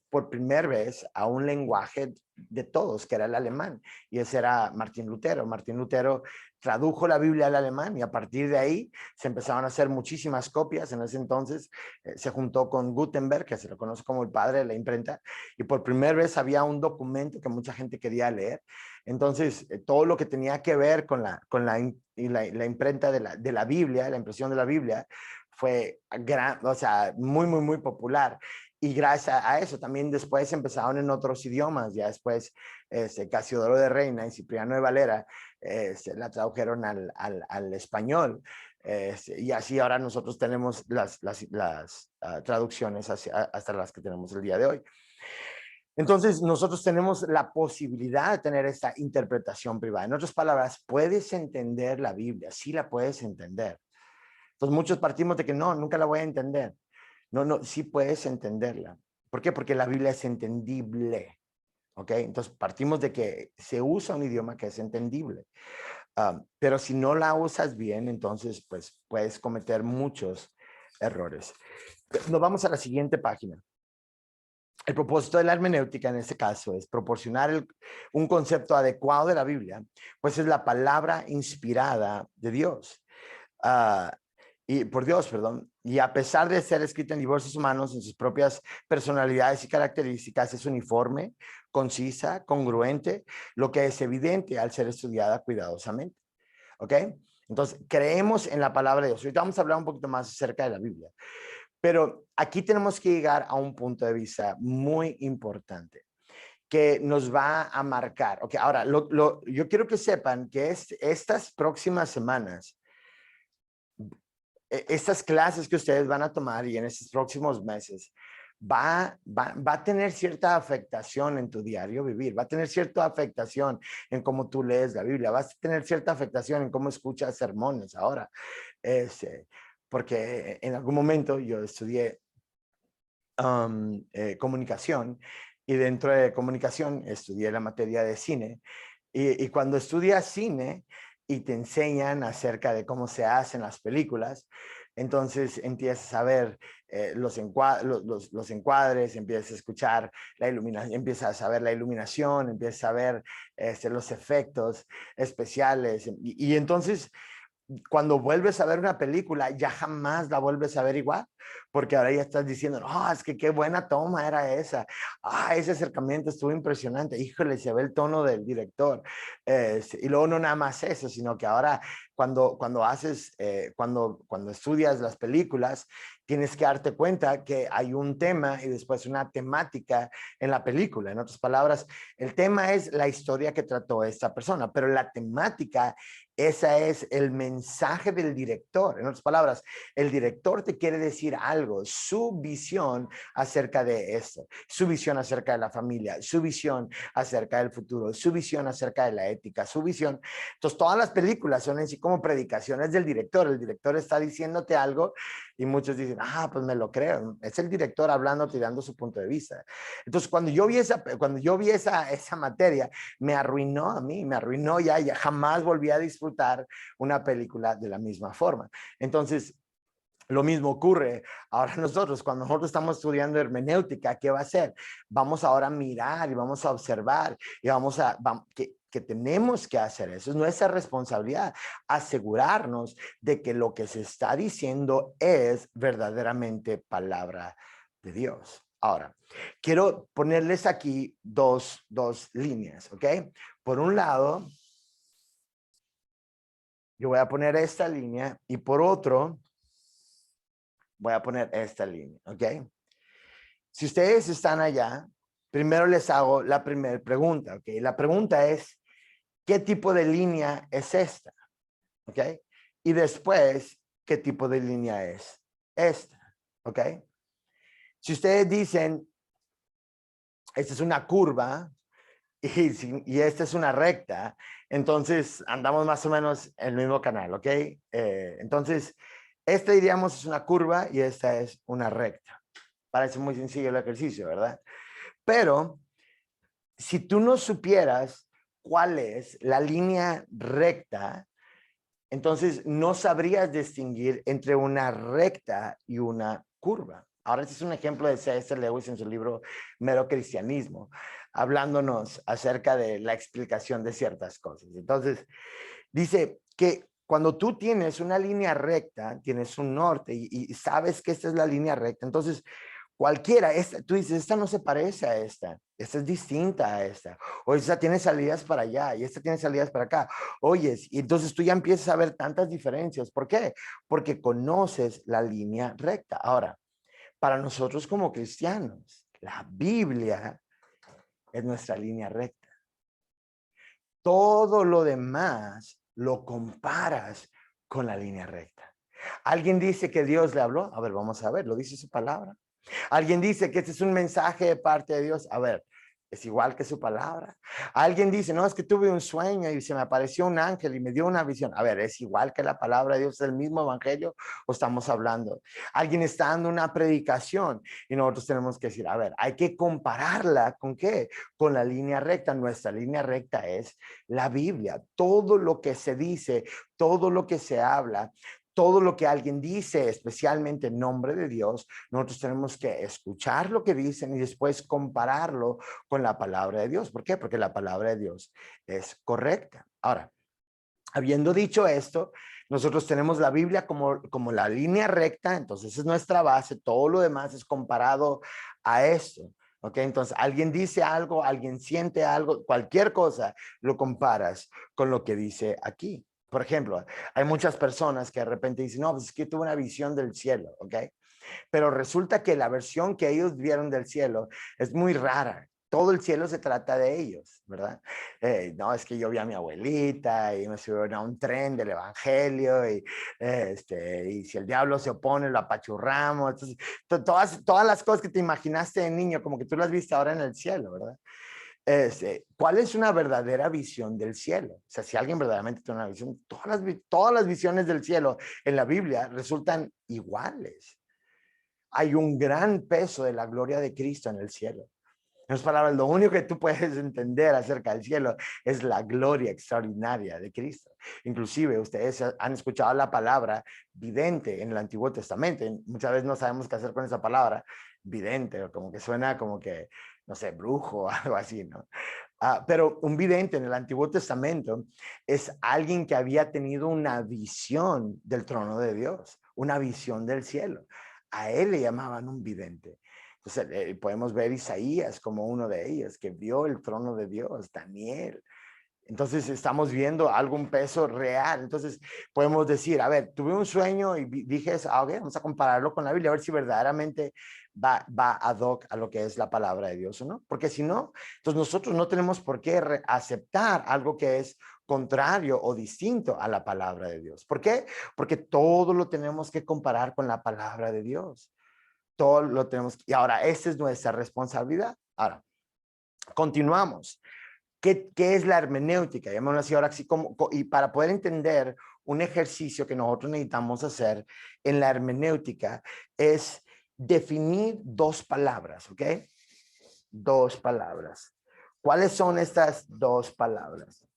por primera vez a un lenguaje de todos, que era el alemán, y ese era Martín Lutero. Martín Lutero tradujo la Biblia al alemán y a partir de ahí se empezaron a hacer muchísimas copias. En ese entonces se juntó con Gutenberg, que se lo conoce como el padre de la imprenta, y por primera vez había un documento que mucha gente quería leer. Entonces, todo lo que tenía que ver con la imprenta de la Biblia, la impresión de la Biblia, fue o sea, muy popular. Y gracias a eso también después empezaron en otros idiomas. Ya después Casiodoro de Reina y Cipriano de Valera la tradujeron al español. Y así ahora nosotros tenemos las traducciones hasta las que tenemos el día de hoy. Entonces, nosotros tenemos la posibilidad de tener esta interpretación privada. En otras palabras, puedes entender la Biblia, sí la puedes entender. Entonces, muchos partimos de que no, nunca la voy a entender. No, sí puedes entenderla. ¿Por qué? Porque la Biblia es entendible. ¿Ok? Entonces, partimos de que se usa un idioma que es entendible. Pero si no la usas bien, entonces, pues, puedes cometer muchos errores. Nos vamos a la siguiente página. El propósito de la hermenéutica en este caso es proporcionar un concepto adecuado de la Biblia, pues es la palabra inspirada de Dios. Y por Dios, perdón, y a pesar de ser escrita en diversos humanos en sus propias personalidades y características, es uniforme, concisa, congruente, lo que es evidente al ser estudiada cuidadosamente. ¿Ok? Entonces, creemos en la palabra de Dios. Ahorita vamos a hablar un poquito más acerca de la Biblia. Pero aquí tenemos que llegar a un punto de vista muy importante que nos va a marcar. Ok, ahora, yo quiero que sepan que estas próximas semanas, estas clases que ustedes van a tomar y en estos próximos meses, va a tener cierta afectación en tu diario vivir, va a tener cierta afectación en cómo tú lees la Biblia, vas a tener cierta afectación en cómo escuchas sermones ahora. Porque en algún momento yo estudié comunicación y dentro de comunicación estudié la materia de cine y cuando estudias cine y te enseñan acerca de cómo se hacen las películas, entonces empiezas a ver los encuadres, empiezas a escuchar la iluminación, empiezas a ver la iluminación, empiezas a ver los efectos especiales. Y entonces, cuando vuelves a ver una película, ya jamás la vuelves a ver igual, porque ahora ya estás diciendo, no, es que qué buena toma era esa, ese acercamiento estuvo impresionante, híjole, se ve el tono del director, y luego no nada más eso, sino que ahora cuando estudias las películas, tienes que darte cuenta que hay un tema y después una temática en la película. En otras palabras, el tema es la historia que trató esta persona, pero la temática, esa es el mensaje del director. En otras palabras, el director te quiere decir algo, su visión acerca de esto, su visión acerca de la familia, su visión acerca del futuro, su visión acerca de la ética, su visión. Entonces, todas las películas son en sí como predicaciones del director. El director está diciéndote algo y muchos dicen, pues me lo creo. Es el director hablando, tirando su punto de vista. Entonces, cuando yo vi esa materia, me arruinó a mí, me arruinó ya jamás volví a disfrutar una película de la misma forma. Entonces, lo mismo ocurre ahora nosotros, cuando nosotros estamos estudiando hermenéutica, ¿qué va a hacer? Vamos ahora a mirar y vamos a observar y que tenemos que hacer eso. Es nuestra responsabilidad asegurarnos de que lo que se está diciendo es verdaderamente palabra de Dios. Ahora, quiero ponerles aquí dos líneas, ¿ok? Por un lado, yo voy a poner esta línea y por otro, voy a poner esta línea, ¿ok? Si ustedes están allá, primero les hago la primera pregunta, ¿ok? La pregunta es, ¿qué tipo de línea es esta? ¿Ok? Y después, ¿qué tipo de línea es esta? ¿Ok? Si ustedes dicen, esta es una curva y esta es una recta, entonces andamos más o menos en el mismo canal, ¿ok? Entonces, esta diríamos es una curva y esta es una recta. Parece muy sencillo el ejercicio, ¿verdad? Pero si tú no supieras cuál es la línea recta, entonces no sabrías distinguir entre una recta y una curva. Ahora este es un ejemplo de C.S. Lewis en su libro Mero Cristianismo, hablándonos acerca de la explicación de ciertas cosas. Entonces, dice que cuando tú tienes una línea recta, tienes un norte y sabes que esta es la línea recta, entonces cualquiera, tú dices, esta no se parece a esta es distinta a esta, o esta tiene salidas para allá y esta tiene salidas para acá. Oyes, y entonces tú ya empiezas a ver tantas diferencias. ¿Por qué? Porque conoces la línea recta. Ahora, para nosotros como cristianos, la Biblia es nuestra línea recta. Todo lo demás lo comparas con la línea recta. ¿Alguien dice que Dios le habló? A ver, vamos a ver, ¿lo dice su palabra? ¿Alguien dice que este es un mensaje de parte de Dios? A ver, es igual que su palabra. Alguien dice, no, es que tuve un sueño y se me apareció un ángel y me dio una visión. A ver, ¿es igual que la palabra de Dios, es el mismo evangelio o estamos hablando? Alguien está dando una predicación y nosotros tenemos que decir, a ver, hay que compararla ¿con qué? Con la línea recta. Nuestra línea recta es la Biblia. Todo lo que se dice, todo lo que se habla, todo lo que alguien dice, especialmente en nombre de Dios, nosotros tenemos que escuchar lo que dicen y después compararlo con la palabra de Dios. ¿Por qué? Porque la palabra de Dios es correcta. Ahora, habiendo dicho esto, nosotros tenemos la Biblia como la línea recta, entonces es nuestra base, todo lo demás es comparado a esto. ¿Ok? Entonces, alguien dice algo, alguien siente algo, cualquier cosa, lo comparas con lo que dice aquí. Por ejemplo, hay muchas personas que de repente dicen, no, pues es que tuve una visión del cielo, ¿ok? Pero resulta que la versión que ellos vieron del cielo es muy rara. Todo el cielo se trata de ellos, ¿verdad? No, es que yo vi a mi abuelita y me subieron a un tren del evangelio y si el diablo se opone, lo apachurramos. Entonces, todas las cosas que te imaginaste de niño, como que tú las viste ahora en el cielo, ¿verdad? ¿Cuál es una verdadera visión del cielo? O sea, si alguien verdaderamente tiene una visión, todas las visiones del cielo en la Biblia resultan iguales. Hay un gran peso de la gloria de Cristo en el cielo. En otras palabras, lo único que tú puedes entender acerca del cielo es la gloria extraordinaria de Cristo. Inclusive, ustedes han escuchado la palabra vidente en el Antiguo Testamento. Muchas veces no sabemos qué hacer con esa palabra, vidente, o como que suena como que, no sé, brujo o algo así, ¿no? Pero un vidente en el Antiguo Testamento es alguien que había tenido una visión del trono de Dios, una visión del cielo. A él le llamaban un vidente. Entonces, podemos ver Isaías como uno de ellos, que vio el trono de Dios, Daniel. Entonces, estamos viendo algún peso real. Entonces, podemos decir, a ver, tuve un sueño y dije, ok, vamos a compararlo con la Biblia, a ver si verdaderamente va ad hoc a lo que es la palabra de Dios o no. Porque si no, entonces nosotros no tenemos por qué aceptar algo que es contrario o distinto a la palabra de Dios. ¿Por qué? Porque todo lo tenemos que comparar con la palabra de Dios. Todo lo tenemos. Y ahora, esa es nuestra responsabilidad. Ahora, continuamos. ¿Qué es la hermenéutica? Llamémoslo así ahora, así como, y para poder entender un ejercicio que nosotros necesitamos hacer en la hermenéutica es definir dos palabras, ¿ok? Dos palabras. ¿Cuáles son estas dos palabras?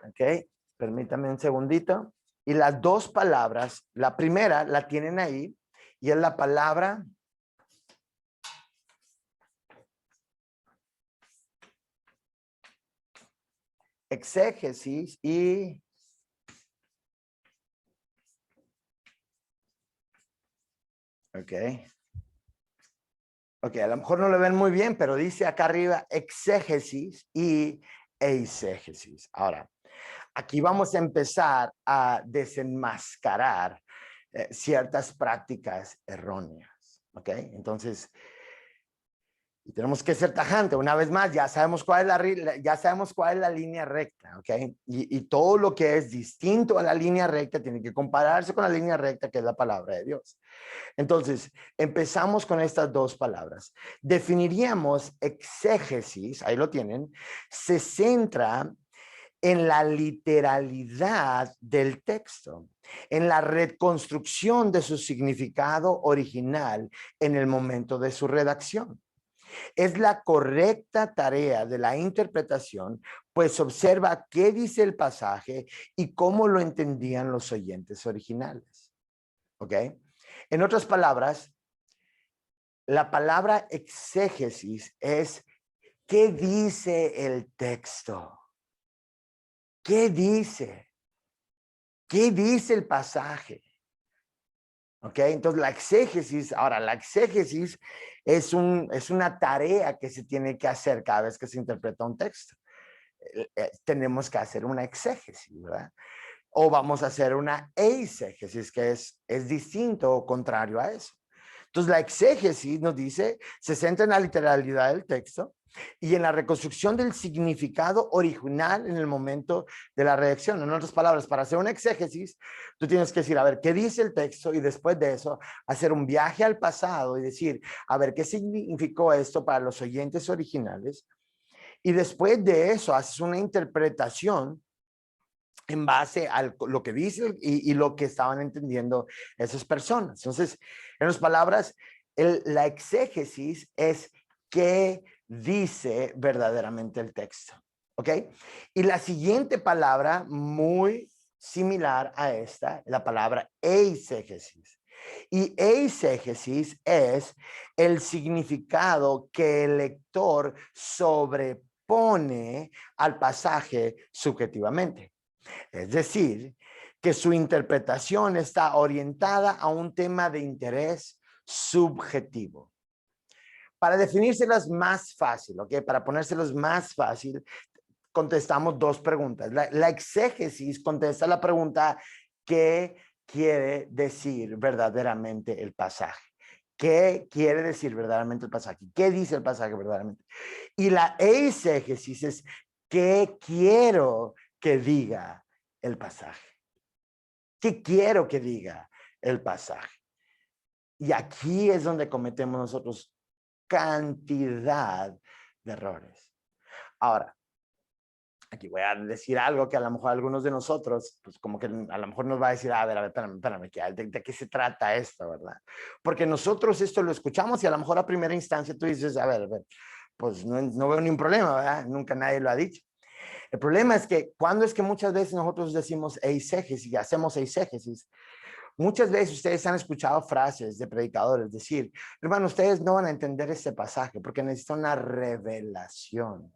¿Ok? Permítame un segundito. Y las dos palabras, la primera la tienen ahí y es la palabra exégesis y ok, a lo mejor no lo ven muy bien, pero dice acá arriba exégesis y eisegesis. Ahora, aquí vamos a empezar a desenmascarar ciertas prácticas erróneas, ¿ok? Entonces, y tenemos que ser tajante. Una vez más, ya sabemos cuál es la línea recta, ¿ok? Y todo lo que es distinto a la línea recta tiene que compararse con la línea recta, que es la palabra de Dios. Entonces, empezamos con estas dos palabras. Definiríamos exégesis, ahí lo tienen, se centra en la literalidad del texto, en la reconstrucción de su significado original en el momento de su redacción. Es la correcta tarea de la interpretación, pues observa qué dice el pasaje y cómo lo entendían los oyentes originales. ¿Ok? En otras palabras, la palabra exégesis es ¿qué dice el texto? ¿Qué dice? ¿Qué dice el pasaje? ¿Ok? Entonces la exégesis, ahora la exégesis es una tarea que se tiene que hacer cada vez que se interpreta un texto. Tenemos que hacer una exégesis, ¿verdad? O vamos a hacer una eisegesis, que es distinto o contrario a eso. Entonces la exégesis nos dice, se centra en la literalidad del texto y en la reconstrucción del significado original en el momento de la redacción. En otras palabras, para hacer una exégesis, tú tienes que decir, a ver, ¿qué dice el texto? Y después de eso, hacer un viaje al pasado y decir, a ver, ¿qué significó esto para los oyentes originales? Y después de eso, haces una interpretación en base a lo que dice y lo que estaban entendiendo esas personas. Entonces, en otras palabras, la exégesis es qué dice verdaderamente el texto. ¿Ok? Y la siguiente palabra, muy similar a esta, la palabra eisegesis. Y eisegesis es el significado que el lector sobrepone al pasaje subjetivamente. Es decir, que su interpretación está orientada a un tema de interés subjetivo. Para definírselas más fácil, ¿ok? Para ponérselos más fácil, contestamos dos preguntas. La exégesis contesta la pregunta, ¿qué quiere decir verdaderamente el pasaje? ¿Qué quiere decir verdaderamente el pasaje? ¿Qué dice el pasaje verdaderamente? Y la eisegesis es, ¿qué quiero que diga el pasaje? ¿Qué quiero que diga el pasaje? Y aquí es donde cometemos nosotros cantidad de errores. Ahora, aquí voy a decir algo que a lo mejor algunos de nosotros, pues como que a lo mejor nos va a decir, a ver, espérame, ¿de qué se trata esto, verdad? Porque nosotros esto lo escuchamos y a lo mejor a primera instancia tú dices, a ver, pues no veo ningún problema, ¿verdad? Nunca nadie lo ha dicho. El problema es que cuando es que muchas veces nosotros decimos eisegesis y hacemos eisegesis, muchas veces ustedes han escuchado frases de predicadores decir, hermano, ustedes no van a entender este pasaje porque necesitan una revelación.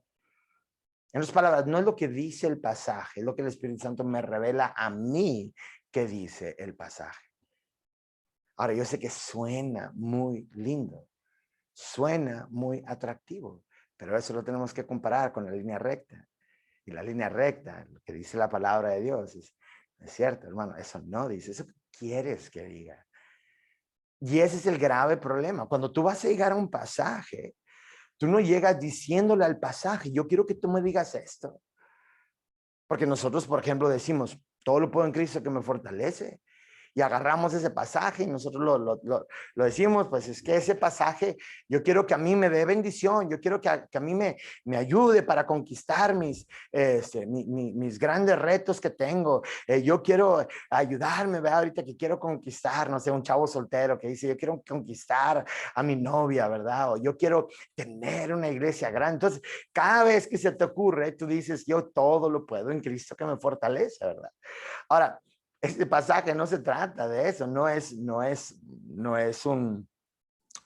En otras palabras, no es lo que dice el pasaje, es lo que el Espíritu Santo me revela a mí que dice el pasaje. Ahora, yo sé que suena muy lindo, suena muy atractivo, pero eso lo tenemos que comparar con la línea recta. Y la línea recta, lo que dice la palabra de Dios, es cierto, hermano, eso no dice, eso quieres que diga. Y ese es el grave problema. Cuando tú vas a llegar a un pasaje, tú no llegas diciéndole al pasaje, yo quiero que tú me digas esto. Porque nosotros, por ejemplo, decimos, todo lo puedo en Cristo que me fortalece. Y agarramos ese pasaje y nosotros lo decimos, pues es que ese pasaje, yo quiero que a mí me dé bendición, yo quiero que a mí me ayude para conquistar mis grandes retos que tengo. Yo quiero ayudarme, ¿verdad? Ahorita que quiero conquistar, no sé, un chavo soltero que dice, yo quiero conquistar a mi novia, ¿verdad? O yo quiero tener una iglesia grande. Entonces, cada vez que se te ocurre, tú dices, yo todo lo puedo en Cristo que me fortalece, ¿verdad? Ahora, este pasaje no se trata de eso, no es un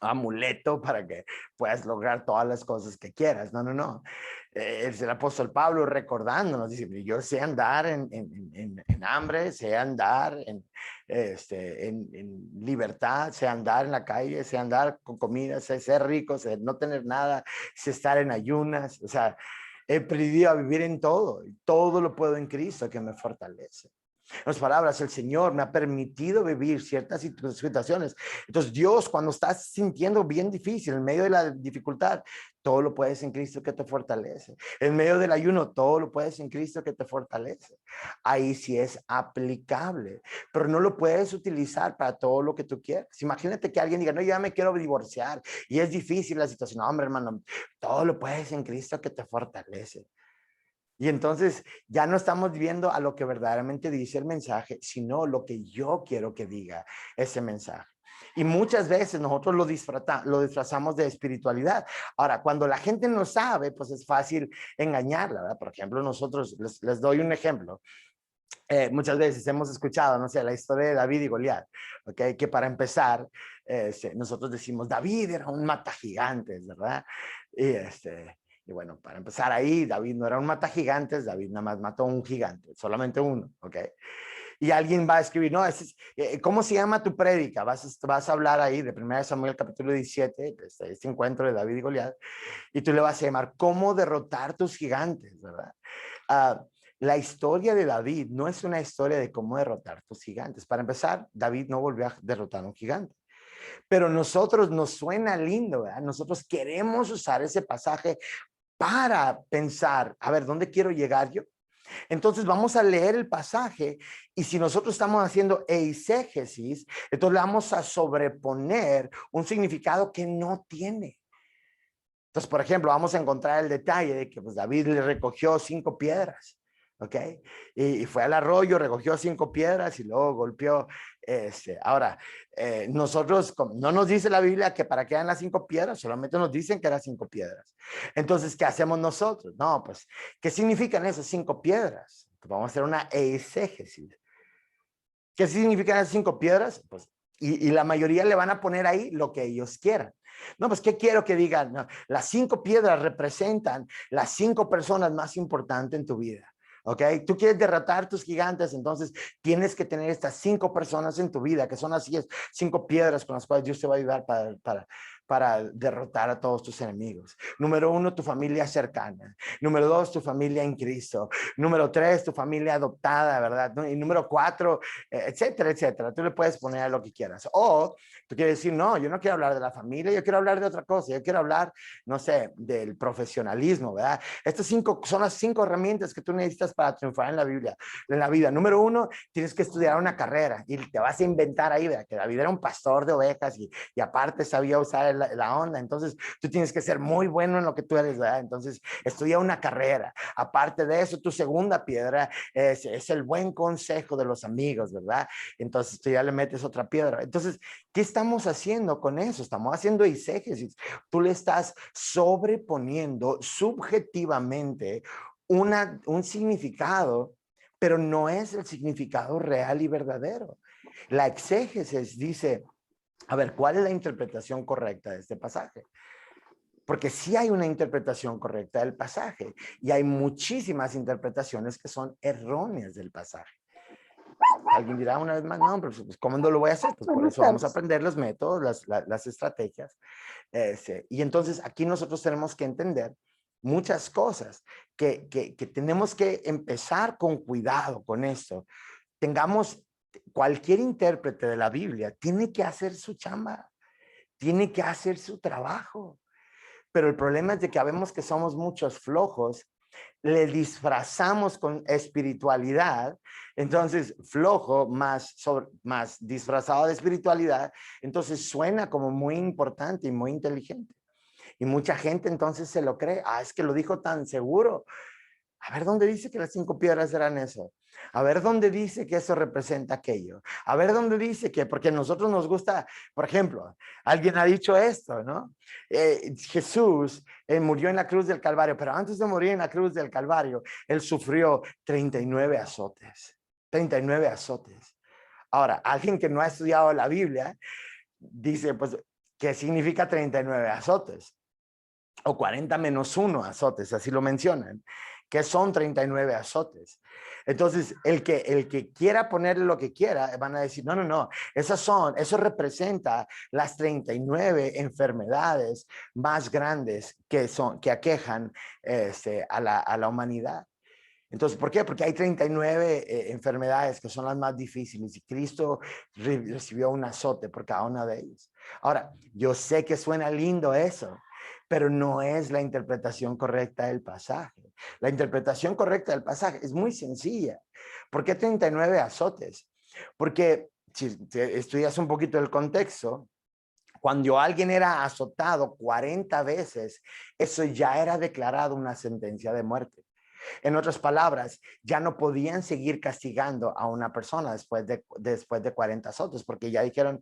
amuleto para que puedas lograr todas las cosas que quieras, no. Es el apóstol Pablo recordándonos, dice, yo sé andar en hambre, sé andar en libertad, sé andar en la calle, sé andar con comida, sé ser rico, sé no tener nada, sé estar en ayunas, o sea, he aprendido a vivir en todo, y todo lo puedo en Cristo que me fortalece. En otras palabras, el Señor me ha permitido vivir ciertas situaciones. Entonces, Dios, cuando estás sintiendo bien difícil, en medio de la dificultad, todo lo puedes en Cristo que te fortalece. En medio del ayuno, todo lo puedes en Cristo que te fortalece. Ahí sí es aplicable, pero no lo puedes utilizar para todo lo que tú quieras. Imagínate que alguien diga, no, yo ya me quiero divorciar y es difícil la situación. No, hombre, hermano, todo lo puedes en Cristo que te fortalece. Y entonces ya no estamos viendo a lo que verdaderamente dice el mensaje, sino lo que yo quiero que diga ese mensaje. Y muchas veces nosotros lo disfrazamos de espiritualidad. Ahora, cuando la gente no sabe, pues es fácil engañarla, ¿verdad? Por ejemplo, nosotros, les doy un ejemplo. Muchas veces hemos escuchado, no sé, la historia de David y Goliat, ¿ok? Que para empezar, nosotros decimos, David era un mata gigantes, ¿verdad? Y bueno, para empezar ahí, David no era un mata gigantes, David nada más mató un gigante, solamente uno, ¿ok? Y alguien va a escribir, no, ¿cómo se llama tu prédica? Vas a hablar ahí de 1 Samuel capítulo 17, este encuentro de David y Goliat, y tú le vas a llamar, ¿cómo derrotar tus gigantes? ¿Verdad? La historia de David no es una historia de cómo derrotar tus gigantes. Para empezar, David no volvió a derrotar a un gigante. Pero nosotros nos suena lindo, ¿verdad? Nosotros queremos usar ese pasaje para pensar, a ver, ¿dónde quiero llegar yo? Entonces vamos a leer el pasaje y si nosotros estamos haciendo eisegesis, entonces le vamos a sobreponer un significado que no tiene. Entonces, por ejemplo, vamos a encontrar el detalle de que pues, David le recogió 5 piedras, ¿ok? Y fue al arroyo, recogió 5 piedras y luego golpeó. Ahora, nosotros, no nos dice la Biblia que para qué eran las 5 piedras, solamente nos dicen que eran 5 piedras. Entonces, ¿qué hacemos nosotros? No, pues, ¿qué significan esas 5 piedras? Pues vamos a hacer una eisegesis. ¿Qué significan esas 5 piedras? Pues, y la mayoría le van a poner ahí lo que ellos quieran. No, pues, ¿qué quiero que digan? No, las 5 piedras representan las 5 personas más importantes en tu vida. ¿Ok? Tú quieres derrotar tus gigantes, entonces tienes que tener estas 5 personas en tu vida, que son así 5 piedras con las cuales Dios te va a ayudar para derrotar a todos tus enemigos. Número 1, tu familia cercana. Número 2, tu familia en Cristo. Número 3, tu familia adoptada, ¿verdad? Y número 4, etcétera, etcétera. Tú le puedes poner lo que quieras. O tú quieres decir, no, yo no quiero hablar de la familia, yo quiero hablar de otra cosa. Yo quiero hablar, no sé, del profesionalismo, ¿verdad? Estas 5 son las 5 herramientas que tú necesitas para triunfar en la Biblia, en la vida. Número 1, tienes que estudiar una carrera y te vas a inventar ahí, ¿verdad? Que David era un pastor de ovejas y aparte sabía usar la onda. Entonces, tú tienes que ser muy bueno en lo que tú eres, ¿verdad? Entonces, estudia una carrera. Aparte de eso, tu segunda piedra es el buen consejo de los amigos, ¿verdad? Entonces, tú ya le metes otra piedra. Entonces, ¿qué estamos haciendo con eso? Estamos haciendo eisegesis. Tú le estás sobreponiendo subjetivamente un significado, pero no es el significado real y verdadero. La exégesis dice, a ver, ¿cuál es la interpretación correcta de este pasaje? Porque sí hay una interpretación correcta del pasaje y hay muchísimas interpretaciones que son erróneas del pasaje. Alguien dirá una vez más, no, pero pues, ¿cómo no lo voy a hacer? Pues por eso vamos a aprender los métodos, las estrategias. Y entonces aquí nosotros tenemos que entender muchas cosas que tenemos que empezar con cuidado con esto. Tengamos, cualquier intérprete de la Biblia tiene que hacer su chamba, tiene que hacer su trabajo. Pero el problema es de que sabemos que somos muchos flojos, le disfrazamos con espiritualidad, entonces flojo más disfrazado de espiritualidad, entonces suena como muy importante y muy inteligente. Y mucha gente entonces se lo cree. Ah, es que lo dijo tan seguro. A ver dónde dice que las 5 piedras eran eso. A ver dónde dice que eso representa aquello. A ver dónde dice que, porque a nosotros nos gusta, por ejemplo, alguien ha dicho esto, ¿no? Jesús murió en la cruz del Calvario, pero antes de morir en la cruz del Calvario, él sufrió 39 azotes. 39 azotes. Ahora, alguien que no ha estudiado la Biblia dice, pues, ¿qué significa 39 azotes? O 40 menos 1 azotes, así lo mencionan, que son 39 azotes. Entonces, el que quiera ponerle lo que quiera, van a decir, no, eso representa las 39 enfermedades más grandes que aquejan a la humanidad. Entonces, ¿por qué? Porque hay 39 enfermedades que son las más difíciles y Cristo recibió un azote por cada una de ellas. Ahora, yo sé que suena lindo eso, pero no es la interpretación correcta del pasaje. La interpretación correcta del pasaje es muy sencilla. ¿Por qué 39 azotes? Porque si estudias un poquito el contexto, cuando alguien era azotado 40 veces, eso ya era declarado una sentencia de muerte. En otras palabras, ya no podían seguir castigando a una persona después de 40 azotes, porque ya dijeron,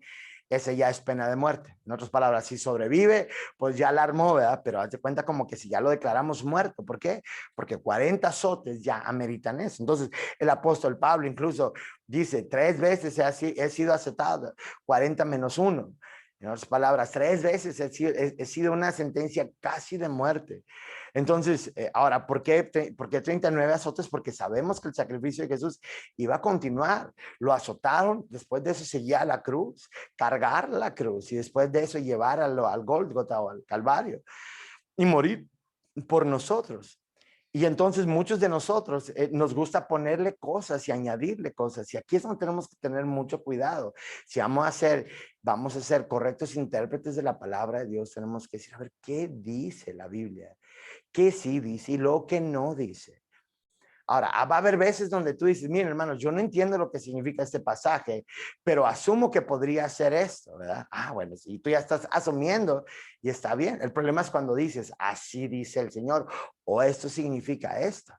ese ya es pena de muerte. En otras palabras, si sobrevive, pues ya la armó, ¿verdad? Pero haz de cuenta como que si ya lo declaramos muerto. ¿Por qué? Porque 40 azotes ya ameritan eso. Entonces, el apóstol Pablo incluso dice, 3 veces he sido azotado, 40 menos 1. En otras palabras, 3 veces he sido una sentencia casi de muerte. Entonces, ahora, ¿por qué 39 azotes? Porque sabemos que el sacrificio de Jesús iba a continuar. Lo azotaron, después de eso seguía a la cruz, cargar la cruz y después de eso llevar al Gólgota o al Calvario y morir por nosotros. Y entonces muchos de nosotros nos gusta ponerle cosas y añadirle cosas. Y aquí es donde tenemos que tener mucho cuidado. Si vamos a ser correctos intérpretes de la palabra de Dios, tenemos que decir, a ver, ¿qué dice la Biblia? ¿Qué sí dice y lo que no dice? Ahora, va a haber veces donde tú dices, miren, hermanos, yo no entiendo lo que significa este pasaje, pero asumo que podría ser esto, ¿verdad? Ah, bueno, sí, tú ya estás asumiendo y está bien. El problema es cuando dices, así dice el Señor, o esto significa esto.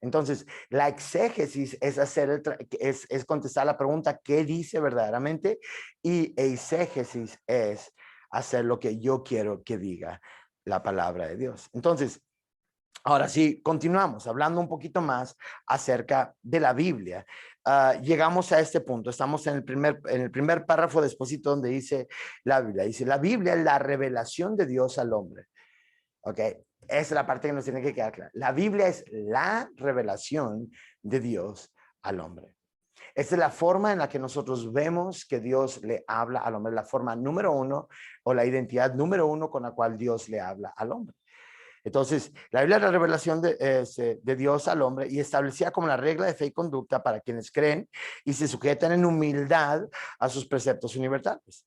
Entonces, la exégesis es contestar la pregunta, ¿qué dice verdaderamente? Y eisegesis es hacer lo que yo quiero que diga la palabra de Dios. Entonces, ahora sí, continuamos hablando un poquito más acerca de la Biblia. Llegamos a este punto, estamos en el primer párrafo despuesito donde dice la Biblia es la revelación de Dios al hombre. ¿Ok? Esa es la parte que nos tiene que quedar clara. La Biblia es la revelación de Dios al hombre. Esta es la forma en la que nosotros vemos que Dios le habla al hombre, la forma número 1 o la identidad número 1 con la cual Dios le habla al hombre. Entonces, la Biblia es la revelación de Dios al hombre y establecida como la regla de fe y conducta para quienes creen y se sujetan en humildad a sus preceptos universales.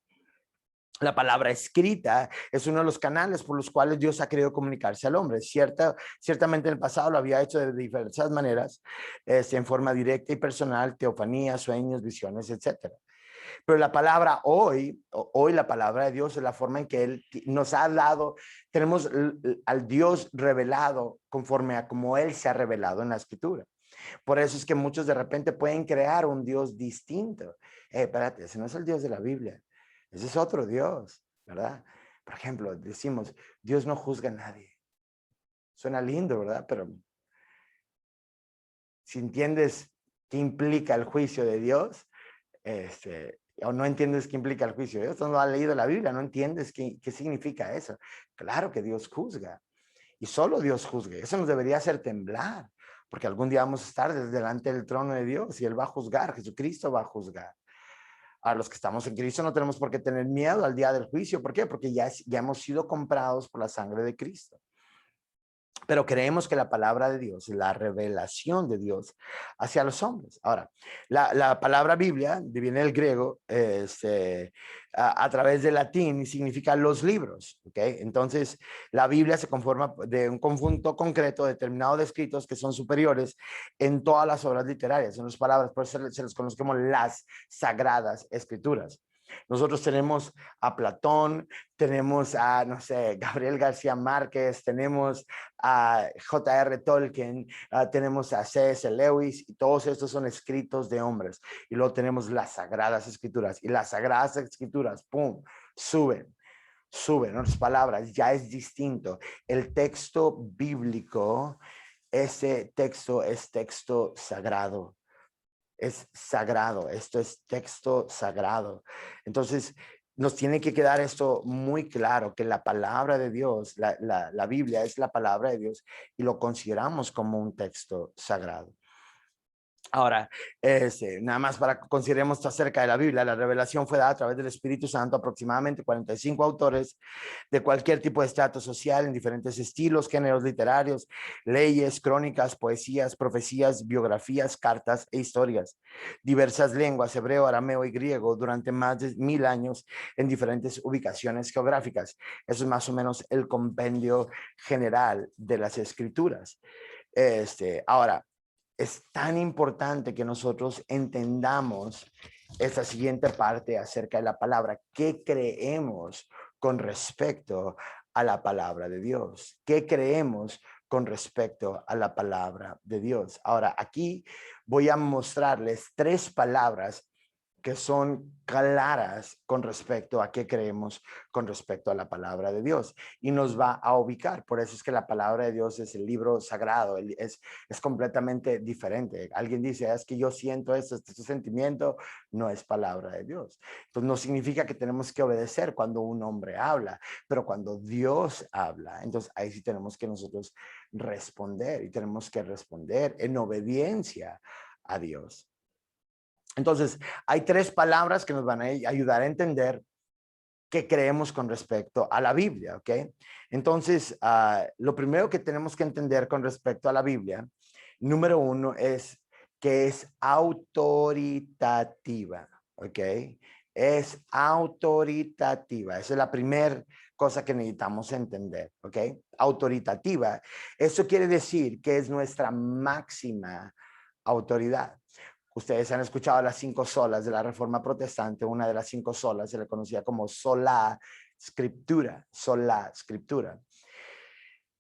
La palabra escrita es uno de los canales por los cuales Dios ha querido comunicarse al hombre. Ciertamente en el pasado lo había hecho de diversas maneras, en forma directa y personal, teofanías, sueños, visiones, etcétera. Pero la palabra hoy la palabra de Dios es la forma en que Él nos ha dado, tenemos al Dios revelado conforme a como Él se ha revelado en la Escritura. Por eso es que muchos de repente pueden crear un Dios distinto. Espérate, ese no es el Dios de la Biblia, ese es otro Dios, ¿verdad? Por ejemplo, decimos, Dios no juzga a nadie. Suena lindo, ¿verdad? Pero si entiendes qué implica el juicio de Dios, o no entiendes qué implica el juicio de Dios, no has leído la Biblia, no entiendes qué significa eso. Claro que Dios juzga, y solo Dios juzgue. Eso nos debería hacer temblar, porque algún día vamos a estar delante del trono de Dios y Él va a juzgar, Jesucristo va a juzgar. A los que estamos en Cristo no tenemos por qué tener miedo al día del juicio. ¿Por qué? Porque ya hemos sido comprados por la sangre de Cristo. Pero creemos que la palabra de Dios, la revelación de Dios hacia los hombres. Ahora, la palabra Biblia viene del griego a través del latín y significa los libros. ¿Okay? Entonces, la Biblia se conforma de un conjunto concreto determinado de escritos que son superiores en todas las obras literarias. En otras palabras, por eso se les conoce como las sagradas escrituras. Nosotros tenemos a Platón, tenemos a, no sé, Gabriel García Márquez, tenemos a J.R. Tolkien, tenemos a C.S. Lewis, y todos estos son escritos de hombres. Y luego tenemos las Sagradas Escrituras, y las Sagradas Escrituras, ¡pum!, suben, en otras palabras, ya es distinto. El texto bíblico, ese texto es texto sagrado. Es sagrado, esto es texto sagrado. Entonces, nos tiene que quedar esto muy claro, que la palabra de Dios, la Biblia es la palabra de Dios y lo consideramos como un texto sagrado. Ahora, nada más para que consideremos acerca de la Biblia, la revelación fue dada a través del Espíritu Santo, aproximadamente 45 autores de cualquier tipo de estrato social, en diferentes estilos, géneros literarios, leyes, crónicas, poesías, profecías, biografías, cartas e historias. Diversas lenguas, hebreo, arameo y griego, durante más de 1000 años en diferentes ubicaciones geográficas. Eso es más o menos el compendio general de las Escrituras. Ahora, es tan importante que nosotros entendamos esta siguiente parte acerca de la palabra. ¿Qué creemos con respecto a la palabra de Dios? ¿Qué creemos con respecto a la palabra de Dios? Ahora, aquí voy a mostrarles 3 palabras que son claras con respecto a qué creemos con respecto a la palabra de Dios, y nos va a ubicar. Por eso es que la palabra de Dios es el libro sagrado, es completamente diferente. Alguien dice, es que yo siento esto, este sentimiento, no es palabra de Dios. Entonces no significa que tenemos que obedecer cuando un hombre habla, pero cuando Dios habla, entonces ahí sí tenemos que nosotros responder, y tenemos que responder en obediencia a Dios. Entonces, hay 3 palabras que nos van a ayudar a entender qué creemos con respecto a la Biblia, ¿ok? Entonces, lo primero que tenemos que entender con respecto a la Biblia, número 1, es que es autoritativa, ¿ok? Es autoritativa. Esa es la primera cosa que necesitamos entender, ¿ok? Autoritativa. Eso quiere decir que es nuestra máxima autoridad. Ustedes han escuchado las 5 solas de la Reforma Protestante. Una de las 5 solas se le conocía como sola scriptura, sola scriptura.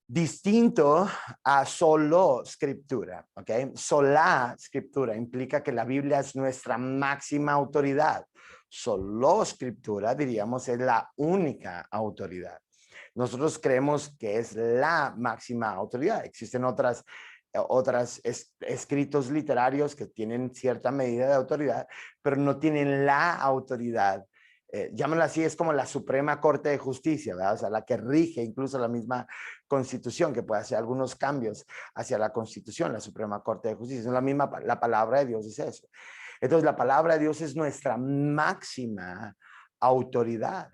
Distinto a solo scriptura, ¿ok? Sola scriptura implica que la Biblia es nuestra máxima autoridad. Solo scriptura, diríamos, es la única autoridad. Nosotros creemos que es la máxima autoridad. Existen otras escritos literarios que tienen cierta medida de autoridad, pero no tienen la autoridad. Llámalo así, es como la Suprema Corte de Justicia, ¿verdad? O sea, la que rige incluso la misma Constitución, que puede hacer algunos cambios hacia la Constitución, la Suprema Corte de Justicia. Es la misma, la palabra de Dios es eso. Entonces, la palabra de Dios es nuestra máxima autoridad.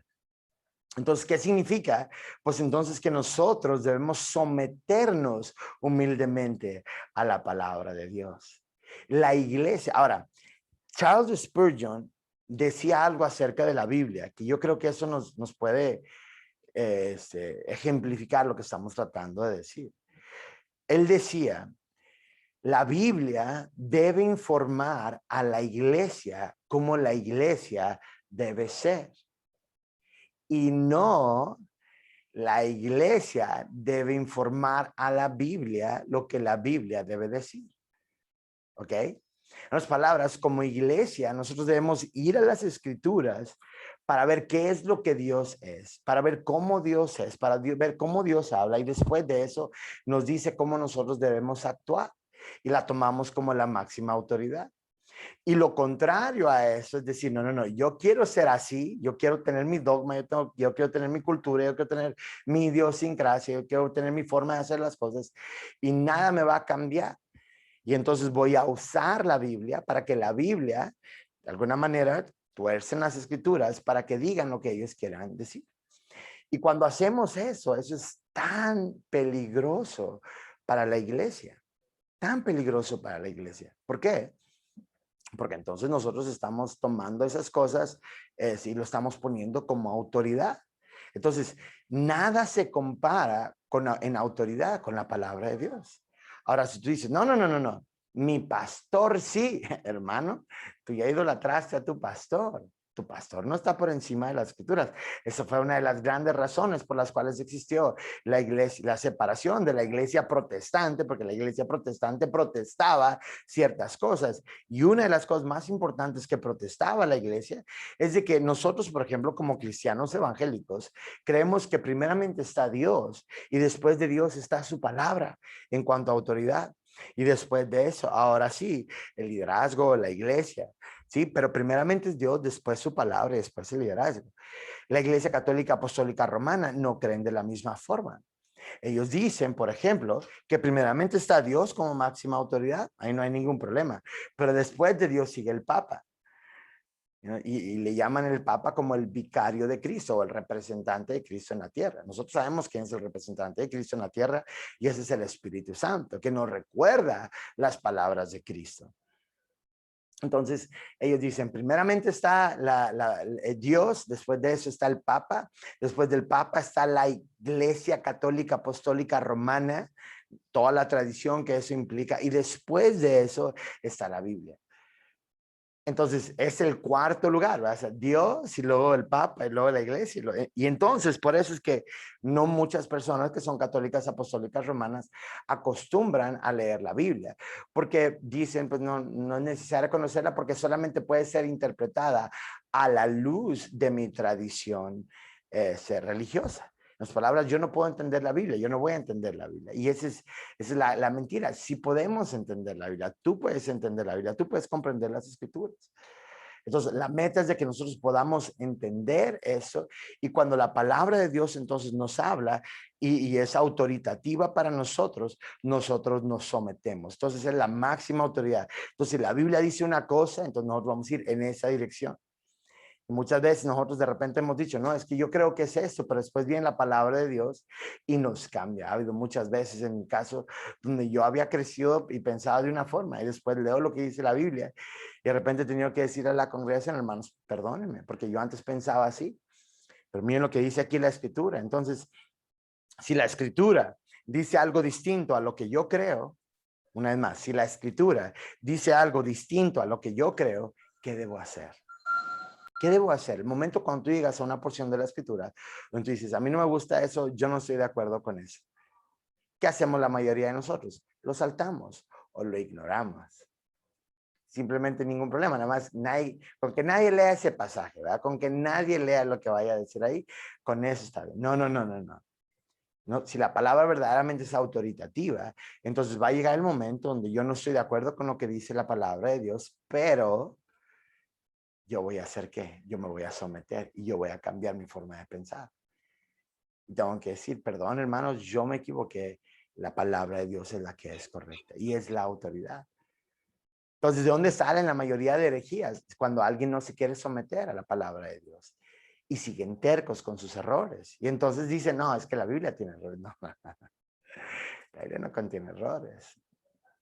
Entonces, ¿qué significa? Pues entonces que nosotros debemos someternos humildemente a la palabra de Dios. La iglesia, ahora, Charles Spurgeon decía algo acerca de la Biblia, que yo creo que eso nos puede ejemplificar lo que estamos tratando de decir. Él decía La Biblia debe informar a la iglesia cómo la iglesia debe ser. Y no la iglesia debe informar a la Biblia lo que la Biblia debe decir. ¿Ok? En otras palabras, como iglesia, nosotros debemos ir a las escrituras para ver qué es lo que Dios es, para ver cómo Dios es, para ver cómo Dios habla, y después de eso nos dice cómo nosotros debemos actuar y la tomamos como la máxima autoridad. Y lo contrario a eso es decir, no, yo quiero ser así, yo quiero tener mi dogma, yo quiero tener mi cultura, yo quiero tener mi idiosincrasia, yo quiero tener mi forma de hacer las cosas y nada me va a cambiar. Y entonces voy a usar la Biblia para que la Biblia, de alguna manera, tuercen las escrituras para que digan lo que ellos quieran decir. Y cuando hacemos eso, eso es tan peligroso para la iglesia, tan peligroso para la iglesia. ¿Por qué? Porque entonces nosotros estamos tomando esas cosas y lo estamos poniendo como autoridad. Entonces, nada se compara en autoridad con la palabra de Dios. Ahora, si tú dices, no, mi pastor sí, hermano, tú ya idolatraste a tu pastor. Tu pastor no está por encima de las escrituras. Esa fue una de las grandes razones por las cuales existió la iglesia, la separación de la iglesia protestante, porque la iglesia protestante protestaba ciertas cosas. Y una de las cosas más importantes que protestaba la iglesia es de que nosotros, por ejemplo, como cristianos evangélicos, creemos que primeramente está Dios y después de Dios está su palabra en cuanto a autoridad. Y después de eso, ahora sí, el liderazgo, la iglesia, sí, pero primeramente es Dios, después su palabra y después el liderazgo. La Iglesia Católica Apostólica Romana no creen de la misma forma. Ellos dicen, por ejemplo, que primeramente está Dios como máxima autoridad, ahí no hay ningún problema, pero después de Dios sigue el Papa. Y le llaman el Papa como el vicario de Cristo o el representante de Cristo en la tierra. Nosotros sabemos quién es el representante de Cristo en la tierra y ese es el Espíritu Santo, que nos recuerda las palabras de Cristo. Entonces, ellos dicen, primeramente está Dios, después de eso está el Papa, después del Papa está la Iglesia Católica Apostólica Romana, toda la tradición que eso implica, y después de eso está la Biblia. Entonces, es el cuarto lugar, ¿verdad? O sea, Dios y luego el Papa y luego la iglesia. Y entonces, por eso es que no muchas personas que son católicas apostólicas romanas acostumbran a leer la Biblia, porque dicen, pues no es necesario conocerla porque solamente puede ser interpretada a la luz de mi tradición ser religiosa. En otras palabras, yo no puedo entender la Biblia, yo no voy a entender la Biblia. Y esa es la mentira. Si podemos entender la Biblia, tú puedes entender la Biblia, tú puedes comprender las escrituras. Entonces, la meta es de que nosotros podamos entender eso y cuando la palabra de Dios entonces nos habla y es autoritativa para nosotros, nosotros nos sometemos. Entonces, es la máxima autoridad. Entonces, si la Biblia dice una cosa, entonces nosotros vamos a ir en esa dirección. Muchas veces nosotros de repente hemos dicho, no, es que yo creo que es esto, pero después viene la palabra de Dios y nos cambia. Ha habido muchas veces en mi caso donde yo había crecido y pensaba de una forma y después leo lo que dice la Biblia y de repente he tenido que decir a la congregación, hermanos, perdónenme, porque yo antes pensaba así, pero miren lo que dice aquí la escritura. Entonces, si la escritura dice algo distinto a lo que yo creo, una vez más, si la escritura dice algo distinto a lo que yo creo, ¿qué debo hacer? ¿Qué debo hacer? El momento cuando tú llegas a una porción de la escritura, donde tú dices, a mí no me gusta eso, yo no estoy de acuerdo con eso. ¿Qué hacemos la mayoría de nosotros? Lo saltamos o lo ignoramos. Simplemente ningún problema, nada más con que nadie lea ese pasaje, ¿verdad? Con que nadie lea lo que vaya a decir ahí, con eso está bien. No, si la palabra verdaderamente es autoritativa, entonces va a llegar el momento donde yo no estoy de acuerdo con lo que dice la palabra de Dios, pero yo voy a hacer ¿qué? Yo me voy a someter y yo voy a cambiar mi forma de pensar. Y tengo que decir, perdón, hermanos, yo me equivoqué. La palabra de Dios es la que es correcta y es la autoridad. Entonces, ¿de dónde salen la mayoría de herejías? Cuando alguien no se quiere someter a la palabra de Dios y siguen tercos con sus errores. Y entonces dicen, no, es que la Biblia tiene errores. No, la Biblia no contiene errores.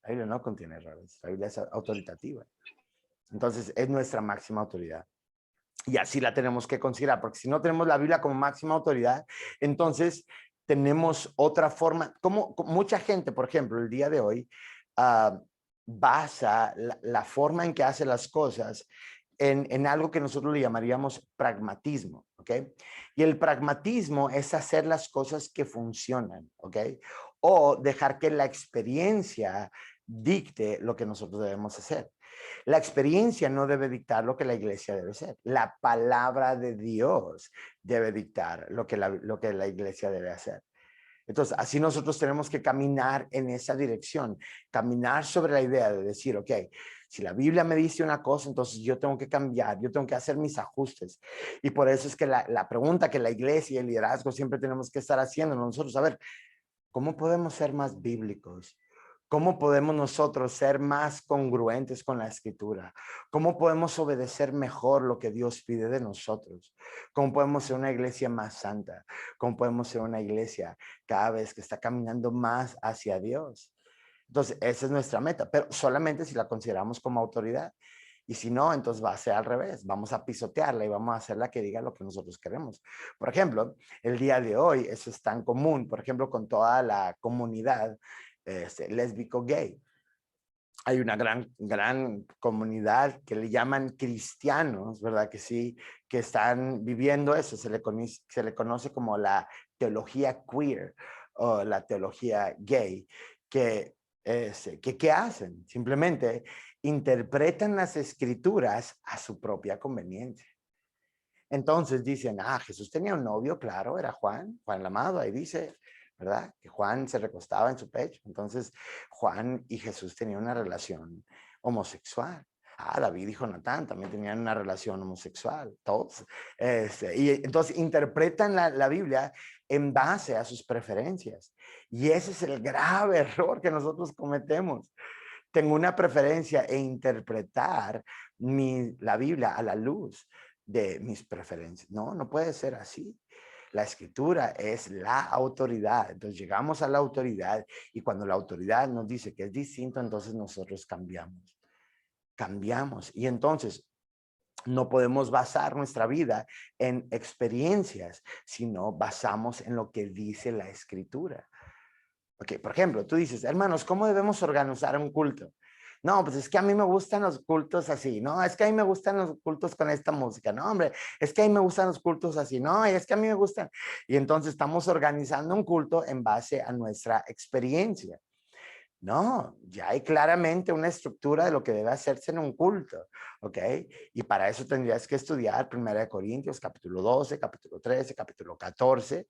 La Biblia no contiene errores. La Biblia es autoritativa. Entonces, es nuestra máxima autoridad. Y así la tenemos que considerar, porque si no tenemos la Biblia como máxima autoridad, entonces tenemos otra forma, como mucha gente, por ejemplo, el día de hoy, basa la forma en que hace las cosas en algo que nosotros le llamaríamos pragmatismo, ¿ok? Y el pragmatismo es hacer las cosas que funcionan, ¿ok? O dejar que la experiencia dicte lo que nosotros debemos hacer. La experiencia no debe dictar lo que la iglesia debe ser. La palabra de Dios debe dictar lo que la iglesia debe hacer. Entonces, así nosotros tenemos que caminar en esa dirección, caminar sobre la idea de decir, ok, si la Biblia me dice una cosa, entonces yo tengo que cambiar, yo tengo que hacer mis ajustes. Y por eso es que la pregunta que la iglesia y el liderazgo siempre tenemos que estar haciendo nosotros, a ver, ¿cómo podemos ser más bíblicos? ¿Cómo podemos nosotros ser más congruentes con la escritura? ¿Cómo podemos obedecer mejor lo que Dios pide de nosotros? ¿Cómo podemos ser una iglesia más santa? ¿Cómo podemos ser una iglesia cada vez que está caminando más hacia Dios? Entonces, esa es nuestra meta, pero solamente si la consideramos como autoridad. Y si no, entonces va a ser al revés. Vamos a pisotearla y vamos a hacerla que diga lo que nosotros queremos. Por ejemplo, el día de hoy eso es tan común, por ejemplo, con toda la comunidad lésbico gay. Hay una gran comunidad que le llaman cristianos, ¿verdad? Que sí, que están viviendo eso. Se le conoce como la teología queer o la teología gay, que ¿qué hacen? Simplemente interpretan las escrituras a su propia conveniencia. Entonces dicen, Jesús tenía un novio, claro, era Juan el amado, ahí dice, ¿verdad? Que Juan se recostaba en su pecho. Entonces, Juan y Jesús tenían una relación homosexual. David y Jonatán también tenían una relación homosexual, todos. Y entonces interpretan la Biblia en base a sus preferencias. Y ese es el grave error que nosotros cometemos. Tengo una preferencia e interpretar la Biblia a la luz de mis preferencias. No, no puede ser así. La escritura es la autoridad. Entonces llegamos a la autoridad y cuando la autoridad nos dice que es distinto, entonces nosotros cambiamos. Cambiamos. Y entonces no podemos basar nuestra vida en experiencias, sino basamos en lo que dice la escritura. Ok, por ejemplo, tú dices, hermanos, ¿cómo debemos organizar un culto? No, pues es que a mí me gustan los cultos así, no, es que a mí me gustan los cultos con esta música, no, hombre, es que a mí me gustan los cultos así, no, es que a mí me gustan. Y entonces estamos organizando un culto en base a nuestra experiencia. No, ya hay claramente una estructura de lo que debe hacerse en un culto, ¿ok? Y para eso tendrías que estudiar 1 Corintios, capítulo 12, capítulo 13, capítulo 14,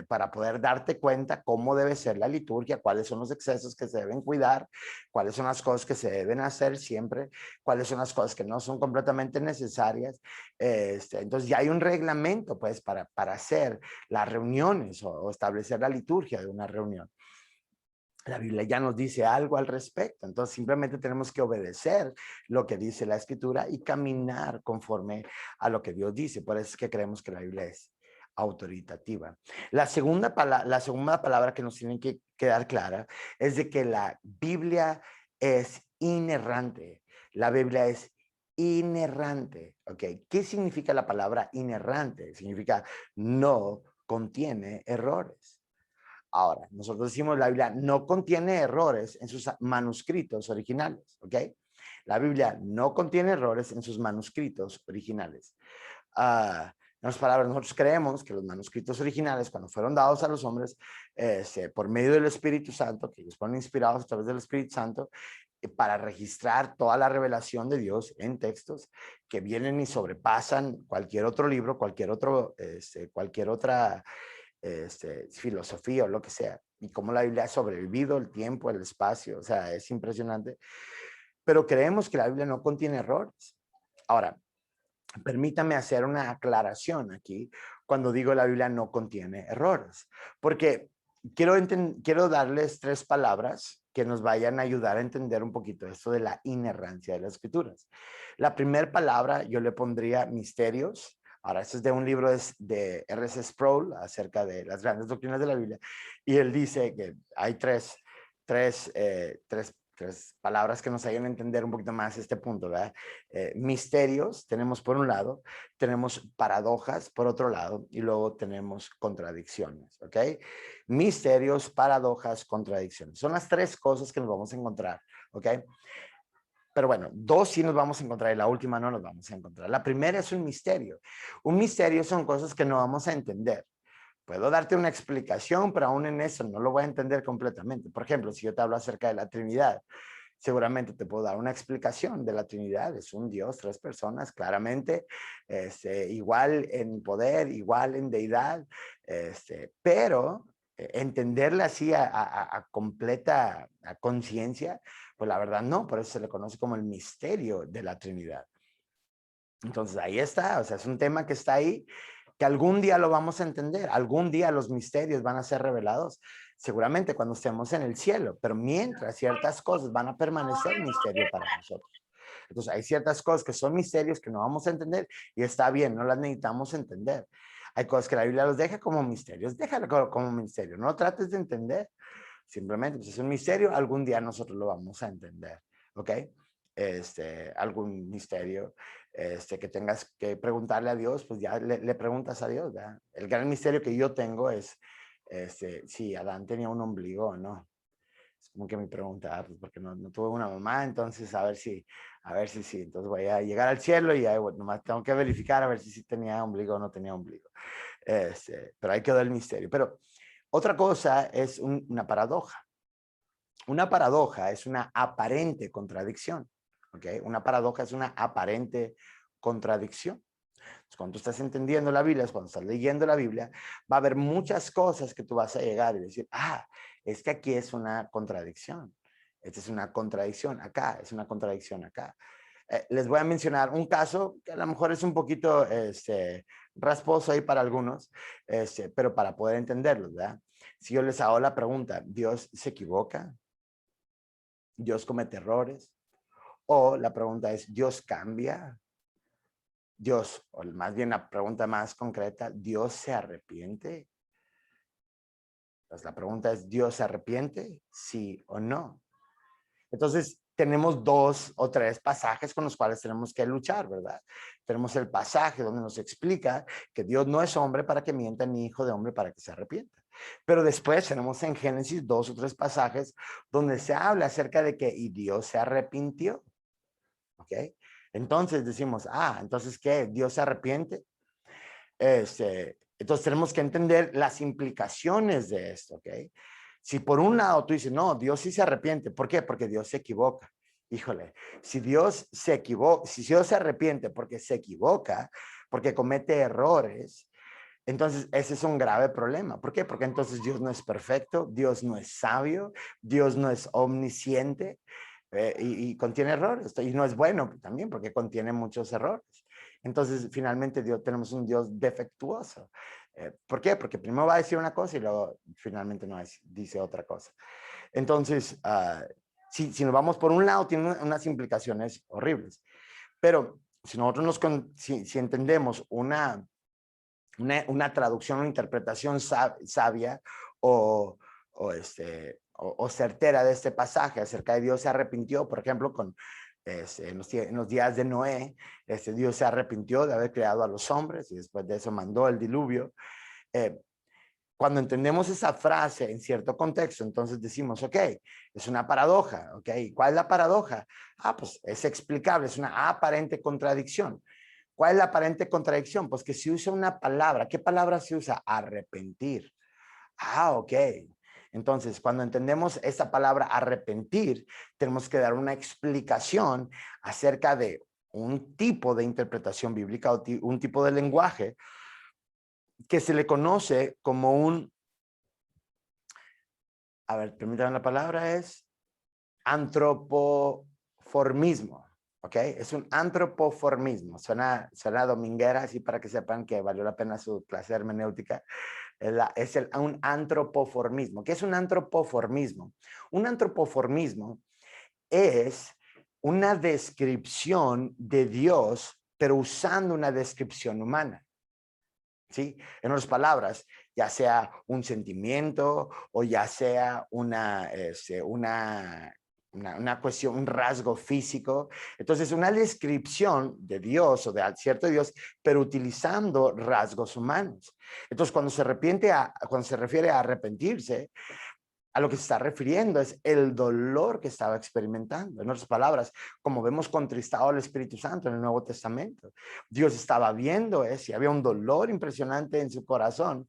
para poder darte cuenta cómo debe ser la liturgia, cuáles son los excesos que se deben cuidar, cuáles son las cosas que se deben hacer siempre, cuáles son las cosas que no son completamente necesarias. Entonces ya hay un reglamento, pues, para hacer las reuniones o establecer la liturgia de una reunión. La Biblia ya nos dice algo al respecto, entonces simplemente tenemos que obedecer lo que dice la escritura y caminar conforme a lo que Dios dice. Por eso es que creemos que la Biblia es autoritativa. La segunda palabra que nos tiene que quedar clara es de que la Biblia es inerrante. La Biblia es inerrante, ¿ok? ¿Qué significa la palabra inerrante? Significa no contiene errores. Ahora, nosotros decimos la Biblia no contiene errores en sus manuscritos originales, ¿ok? La Biblia no contiene errores en sus manuscritos originales. En otras palabras, nosotros creemos que los manuscritos originales, cuando fueron dados a los hombres por medio del Espíritu Santo, que ellos fueron inspirados a través del Espíritu Santo, para registrar toda la revelación de Dios en textos que vienen y sobrepasan cualquier otro libro, cualquier otra filosofía o lo que sea, y cómo la Biblia ha sobrevivido el tiempo, el espacio, o sea, es impresionante. Pero creemos que la Biblia no contiene errores. Ahora, permítame hacer una aclaración aquí cuando digo la Biblia no contiene errores, porque quiero darles 3 palabras que nos vayan a ayudar a entender un poquito esto de la inerrancia de las escrituras. La primera palabra yo le pondría misterios. Ahora, esto es de un libro de R.C. Sproul acerca de las grandes doctrinas de la Biblia. Y él dice que hay tres tres palabras que nos ayudan a entender un poquito más este punto, ¿verdad? Misterios tenemos por un lado, tenemos paradojas por otro lado y luego tenemos contradicciones, ¿ok? Misterios, paradojas, contradicciones. Son las tres cosas que nos vamos a encontrar, ¿ok? Pero bueno, dos sí nos vamos a encontrar y la última no nos vamos a encontrar. La primera es un misterio. Un misterio son cosas que no vamos a entender. Puedo darte una explicación, pero aún en eso no lo voy a entender completamente. Por ejemplo, si yo te hablo acerca de la Trinidad, seguramente te puedo dar una explicación de la Trinidad. Es un Dios, tres personas, claramente, igual en poder, igual en deidad, pero entenderla así a completa conciencia, pues la verdad no, por eso se le conoce como el misterio de la Trinidad. Entonces ahí está, o sea, es un tema que está ahí, que algún día lo vamos a entender, algún día los misterios van a ser revelados, seguramente cuando estemos en el cielo, pero mientras ciertas cosas van a permanecer misterio para nosotros. Entonces hay ciertas cosas que son misterios que no vamos a entender y está bien, no las necesitamos entender. Hay cosas que la Biblia los deja como misterios, déjalo como misterio, no trates de entender, simplemente pues es un misterio, algún día nosotros lo vamos a entender, ¿ok? Algún misterio que tengas que preguntarle a Dios, pues ya le preguntas a Dios, ¿verdad? El gran misterio que yo tengo es si Adán tenía un ombligo o no. Es como que mi pregunta, pues porque no tuve una mamá, entonces a ver si sí. Entonces voy a llegar al cielo y ahí, bueno, nomás tengo que verificar a ver si sí tenía ombligo o no tenía ombligo. Pero ahí quedó el misterio. Pero otra cosa es una paradoja. Una paradoja es una aparente contradicción. ¿Okay? Una paradoja es una aparente contradicción. Entonces, cuando tú estás entendiendo la Biblia, cuando estás leyendo la Biblia, va a haber muchas cosas que tú vas a llegar y decir, es que aquí es una contradicción. Esta es una contradicción acá, es una contradicción acá. Les voy a mencionar un caso que a lo mejor es un poquito rasposo ahí para algunos, pero para poder entenderlo, ¿verdad? Si yo les hago la pregunta, ¿Dios se equivoca? ¿Dios comete errores? O la pregunta es, ¿Dios cambia? Dios, o más bien la pregunta más concreta, ¿Dios se arrepiente? Pues la pregunta es, ¿Dios se arrepiente? ¿Sí o no? Entonces, tenemos dos o tres pasajes con los cuales tenemos que luchar, ¿verdad? Tenemos el pasaje donde nos explica que Dios no es hombre para que mienta, ni hijo de hombre para que se arrepienta. Pero después tenemos en Génesis dos o tres pasajes donde se habla acerca de que y Dios se arrepintió. ¿Ok? Entonces decimos, entonces ¿qué? ¿Dios se arrepiente? Entonces tenemos que entender las implicaciones de esto, ¿ok? Si por un lado tú dices, no, Dios sí se arrepiente, ¿por qué? Porque Dios se equivoca. Híjole, si Dios se equivoca, si Dios se arrepiente porque se equivoca, porque comete errores, entonces ese es un grave problema. ¿Por qué? Porque entonces Dios no es perfecto, Dios no es sabio, Dios no es omnisciente y contiene errores. Y no es bueno también porque contiene muchos errores. Entonces finalmente tenemos un Dios defectuoso. ¿Por qué? Porque primero va a decir una cosa y luego finalmente no dice otra cosa. Entonces, si nos vamos por un lado, tiene unas implicaciones horribles. Pero si nosotros si entendemos una traducción o interpretación sabia o certera de este pasaje acerca de Dios se arrepintió, por ejemplo, en los días de Noé, Dios se arrepintió de haber creado a los hombres y después de eso mandó el diluvio. Cuando entendemos esa frase en cierto contexto, entonces decimos, ok, es una paradoja, ok, ¿cuál es la paradoja? Pues es explicable, es una aparente contradicción. ¿Cuál es la aparente contradicción? Pues que se usa una palabra. ¿Qué palabra se usa? Arrepentir. Ok. Entonces, cuando entendemos esa palabra arrepentir, tenemos que dar una explicación acerca de un tipo de interpretación bíblica o un tipo de lenguaje que se le conoce como permítanme la palabra, es antropoformismo. ¿Ok? Es un antropoformismo. Suena dominguera, así para que sepan que valió la pena su clase de hermenéutica. Es un antropoformismo. ¿Qué es un antropoformismo? Un antropoformismo es una descripción de Dios, pero usando una descripción humana. ¿Sí? En otras palabras, ya sea un sentimiento o ya sea una una cuestión, un rasgo físico. Entonces, una descripción de Dios o de cierto Dios, pero utilizando rasgos humanos. Entonces, cuando cuando se refiere a arrepentirse, a lo que se está refiriendo es el dolor que estaba experimentando. En otras palabras, como vemos contristado al Espíritu Santo en el Nuevo Testamento, Dios estaba viendo eso y había un dolor impresionante en su corazón,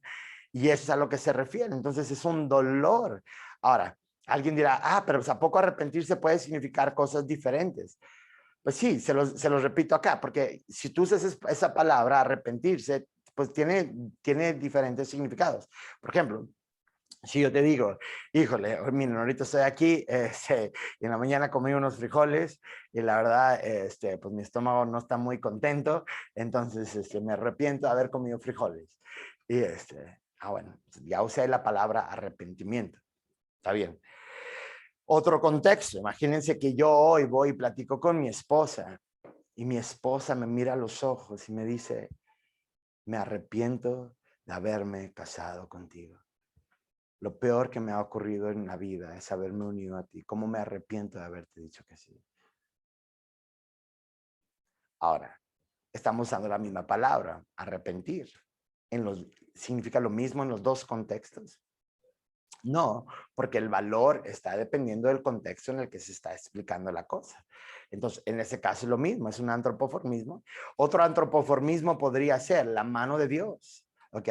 y eso es a lo que se refiere. Entonces es un dolor. Ahora, alguien dirá, pero pues, ¿a poco arrepentirse puede significar cosas diferentes? Pues sí, se los repito acá, porque si tú usas esa palabra, arrepentirse, pues tiene diferentes significados. Por ejemplo, si yo te digo, híjole, miren, ahorita estoy aquí, y en la mañana comí unos frijoles y la verdad, pues mi estómago no está muy contento, entonces me arrepiento de haber comido frijoles. Y bueno, ya usé la palabra arrepentimiento, está bien. Otro contexto, imagínense que yo hoy voy y platico con mi esposa y mi esposa me mira a los ojos y me dice, me arrepiento de haberme casado contigo. Lo peor que me ha ocurrido en la vida es haberme unido a ti. ¿Cómo me arrepiento de haberte dicho que sí? Ahora, estamos usando la misma palabra, arrepentir. ¿Significa lo mismo en los dos contextos? No, porque el valor está dependiendo del contexto en el que se está explicando la cosa. Entonces, en ese caso es lo mismo, es un antropoformismo. Otro antropoformismo podría ser la mano de Dios, ¿ok?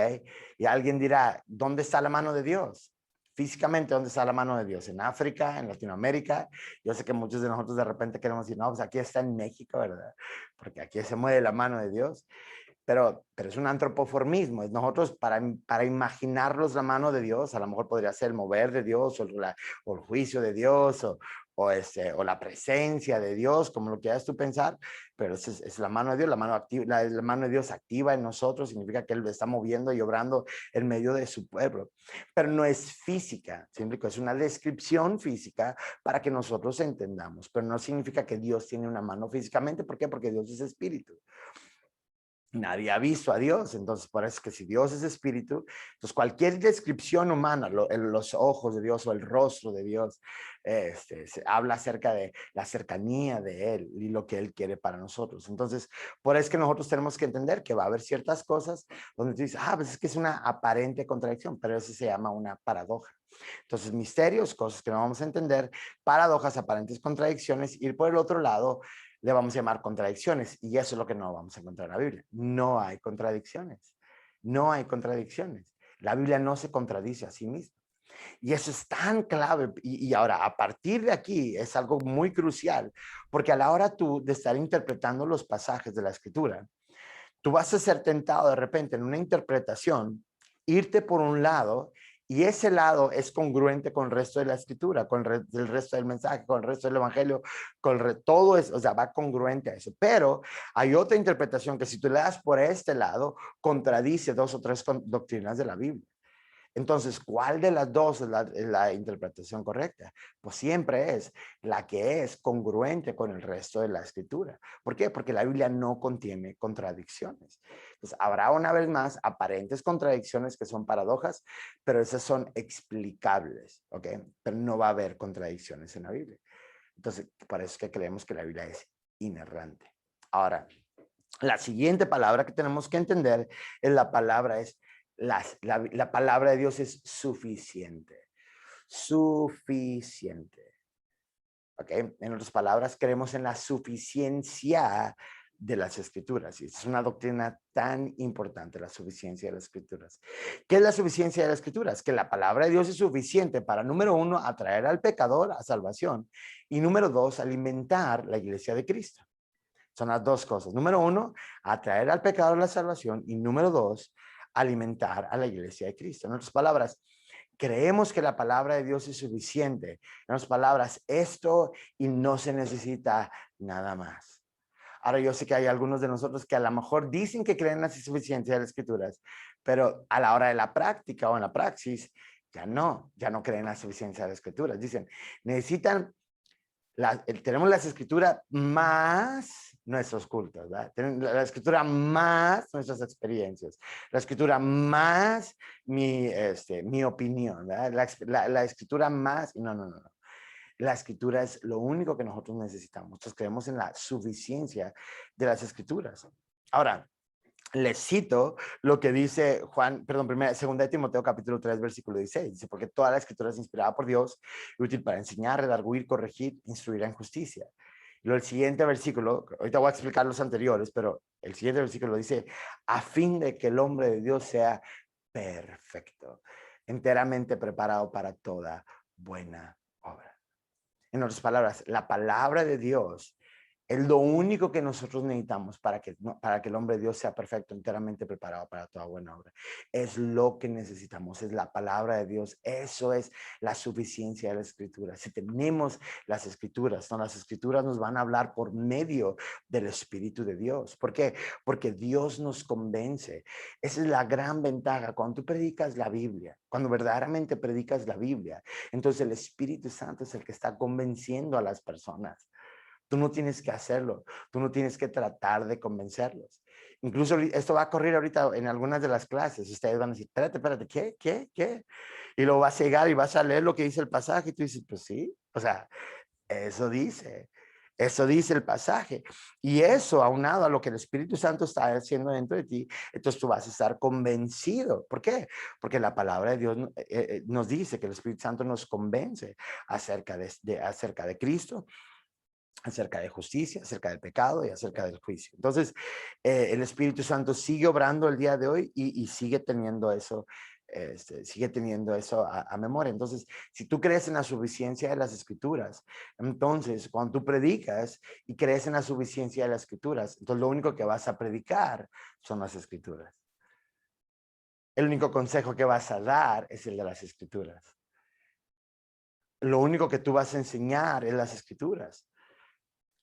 Y alguien dirá, ¿dónde está la mano de Dios? Físicamente, ¿dónde está la mano de Dios? ¿En África? ¿En Latinoamérica? Yo sé que muchos de nosotros de repente queremos decir, no, pues aquí está en México, ¿verdad? Porque aquí se mueve la mano de Dios. Pero es un antropoformismo. Nosotros para imaginarnos la mano de Dios, a lo mejor podría ser el mover de Dios o el juicio de Dios o la presencia de Dios, como lo quieras tú pensar, pero es la mano de Dios, la mano activa, la mano de Dios activa en nosotros, significa que Él está moviendo y obrando en medio de su pueblo. Pero no es física, significa es una descripción física para que nosotros entendamos, pero no significa que Dios tiene una mano físicamente. ¿Por qué? Porque Dios es espíritu. Nadie ha visto a Dios, entonces parece que si Dios es espíritu, entonces cualquier descripción humana, los ojos de Dios o el rostro de Dios, se habla acerca de la cercanía de Él y lo que Él quiere para nosotros. Entonces, por eso es que nosotros tenemos que entender que va a haber ciertas cosas donde tú dices, pues es que es una aparente contradicción, pero eso se llama una paradoja. Entonces, misterios, cosas que no vamos a entender, paradojas, aparentes contradicciones, ir por el otro lado, le vamos a llamar contradicciones, y eso es lo que no vamos a encontrar en la Biblia. No hay contradicciones. No hay contradicciones. La Biblia no se contradice a sí misma. Y eso es tan clave. Y ahora, a partir de aquí, es algo muy crucial, porque a la hora tú de estar interpretando los pasajes de la Escritura, tú vas a ser tentado de repente en una interpretación, irte por un lado, y ese lado es congruente con el resto de la escritura, con el resto del mensaje, con el resto del evangelio, todo eso, o sea, va congruente a eso. Pero hay otra interpretación que si tú le das por este lado, contradice dos o tres doctrinas de la Biblia. Entonces, ¿cuál de las dos es la interpretación correcta? Pues siempre es la que es congruente con el resto de la escritura. ¿Por qué? Porque la Biblia no contiene contradicciones. Entonces, habrá una vez más aparentes contradicciones que son paradojas, pero esas son explicables, ¿ok? Pero no va a haber contradicciones en la Biblia. Entonces, por eso es que creemos que la Biblia es inerrante. Ahora, la siguiente palabra que tenemos que entender es la palabra de Dios es suficiente. Suficiente. ¿Ok? En otras palabras, creemos en la suficiencia de las escrituras. Y es una doctrina tan importante, la suficiencia de las escrituras. ¿Qué es la suficiencia de las escrituras? Que la palabra de Dios es suficiente para, número uno, atraer al pecador a salvación. Y número dos, alimentar la iglesia de Cristo. Son las dos cosas. Número uno, atraer al pecador a la salvación. Y número dos, alimentar a la iglesia de Cristo. En otras palabras, creemos que la palabra de Dios es suficiente. En otras palabras, esto y no se necesita nada más. Ahora yo sé que hay algunos de nosotros que a lo mejor dicen que creen en la suficiencia de las escrituras, pero a la hora de la práctica o en la praxis, ya no creen en la suficiencia de las escrituras. Dicen, necesitan tenemos las escrituras más nuestros cultos, ¿verdad? Tenemos la escritura más nuestras experiencias, la escritura más mi opinión, ¿verdad? La escritura más, no. la escritura es lo único que nosotros necesitamos. Nosotros creemos en la suficiencia de las escrituras. Ahora, les cito lo que dice segunda de Timoteo capítulo 3, versículo 16. Dice, porque toda la escritura es inspirada por Dios y útil para enseñar, redarguir, corregir, instruir en justicia. Y luego el siguiente versículo, ahorita voy a explicar los anteriores, pero el siguiente versículo dice, a fin de que el hombre de Dios sea perfecto, enteramente preparado para toda buena obra. En otras palabras, la palabra de Dios es lo único que nosotros necesitamos para que el hombre de Dios sea perfecto, enteramente preparado para toda buena obra. Es lo que necesitamos, es la palabra de Dios. Eso es la suficiencia de la escritura. Si tenemos las escrituras, las escrituras nos van a hablar por medio del Espíritu de Dios. ¿Por qué? Porque Dios nos convence. Esa es la gran ventaja. Cuando tú predicas la Biblia, cuando verdaderamente predicas la Biblia, entonces el Espíritu Santo es el que está convenciendo a las personas. Tú no tienes que hacerlo, tú no tienes que tratar de convencerlos. Incluso esto va a ocurrir ahorita en algunas de las clases. Ustedes van a decir, espérate, ¿qué? Y luego vas a llegar y vas a leer lo que dice el pasaje y tú dices, pues sí, o sea, eso dice el pasaje. Y eso, aunado a lo que el Espíritu Santo está haciendo dentro de ti, entonces tú vas a estar convencido. ¿Por qué? Porque la palabra de Dios nos dice que el Espíritu Santo nos convence acerca de Cristo, acerca de justicia, acerca del pecado y acerca del juicio. Entonces, el Espíritu Santo sigue obrando el día de hoy y sigue teniendo eso, a memoria. Entonces, si tú crees en la suficiencia de las Escrituras, entonces, cuando tú predicas y crees en la suficiencia de las Escrituras, entonces lo único que vas a predicar son las Escrituras. El único consejo que vas a dar es el de las Escrituras. Lo único que tú vas a enseñar es las Escrituras.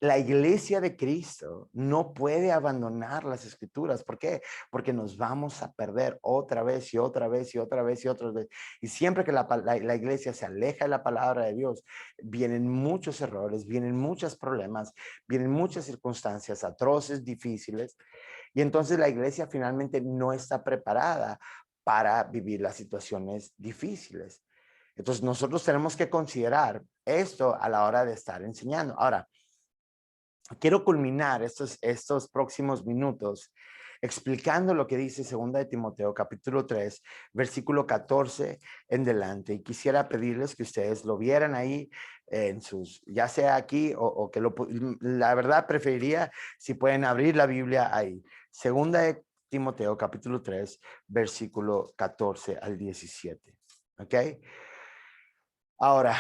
La iglesia de Cristo no puede abandonar las escrituras. ¿Por qué? Porque nos vamos a perder otra vez y otra vez y otra vez y otra vez. Y siempre que la iglesia se aleja de la palabra de Dios, vienen muchos errores, vienen muchos problemas, vienen muchas circunstancias atroces, difíciles. Y entonces la iglesia finalmente no está preparada para vivir las situaciones difíciles. Entonces nosotros tenemos que considerar esto a la hora de estar enseñando. Ahora, quiero culminar estos próximos minutos explicando lo que dice 2 de Timoteo capítulo 3, versículo 14 en delante. Y quisiera pedirles que ustedes lo vieran ahí en sus, ya sea aquí o que la verdad preferiría si pueden abrir la Biblia ahí. 2 de Timoteo capítulo 3, versículo 14 al 17. ¿Ok? Ahora,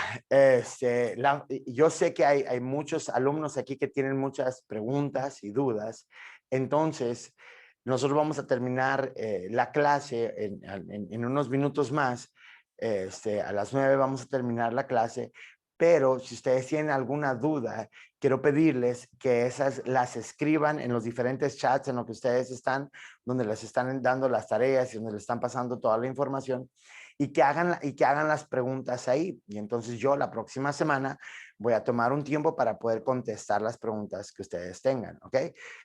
yo sé que hay muchos alumnos aquí que tienen muchas preguntas y dudas. Entonces, nosotros vamos a terminar la clase en unos minutos más. A las 9 vamos a terminar la clase. Pero si ustedes tienen alguna duda, quiero pedirles que esas las escriban en los diferentes chats en los que ustedes están, donde les están dando las tareas y donde les están pasando toda la información. Y que hagan las preguntas ahí. Y entonces yo la próxima semana voy a tomar un tiempo para poder contestar las preguntas que ustedes tengan, ¿ok?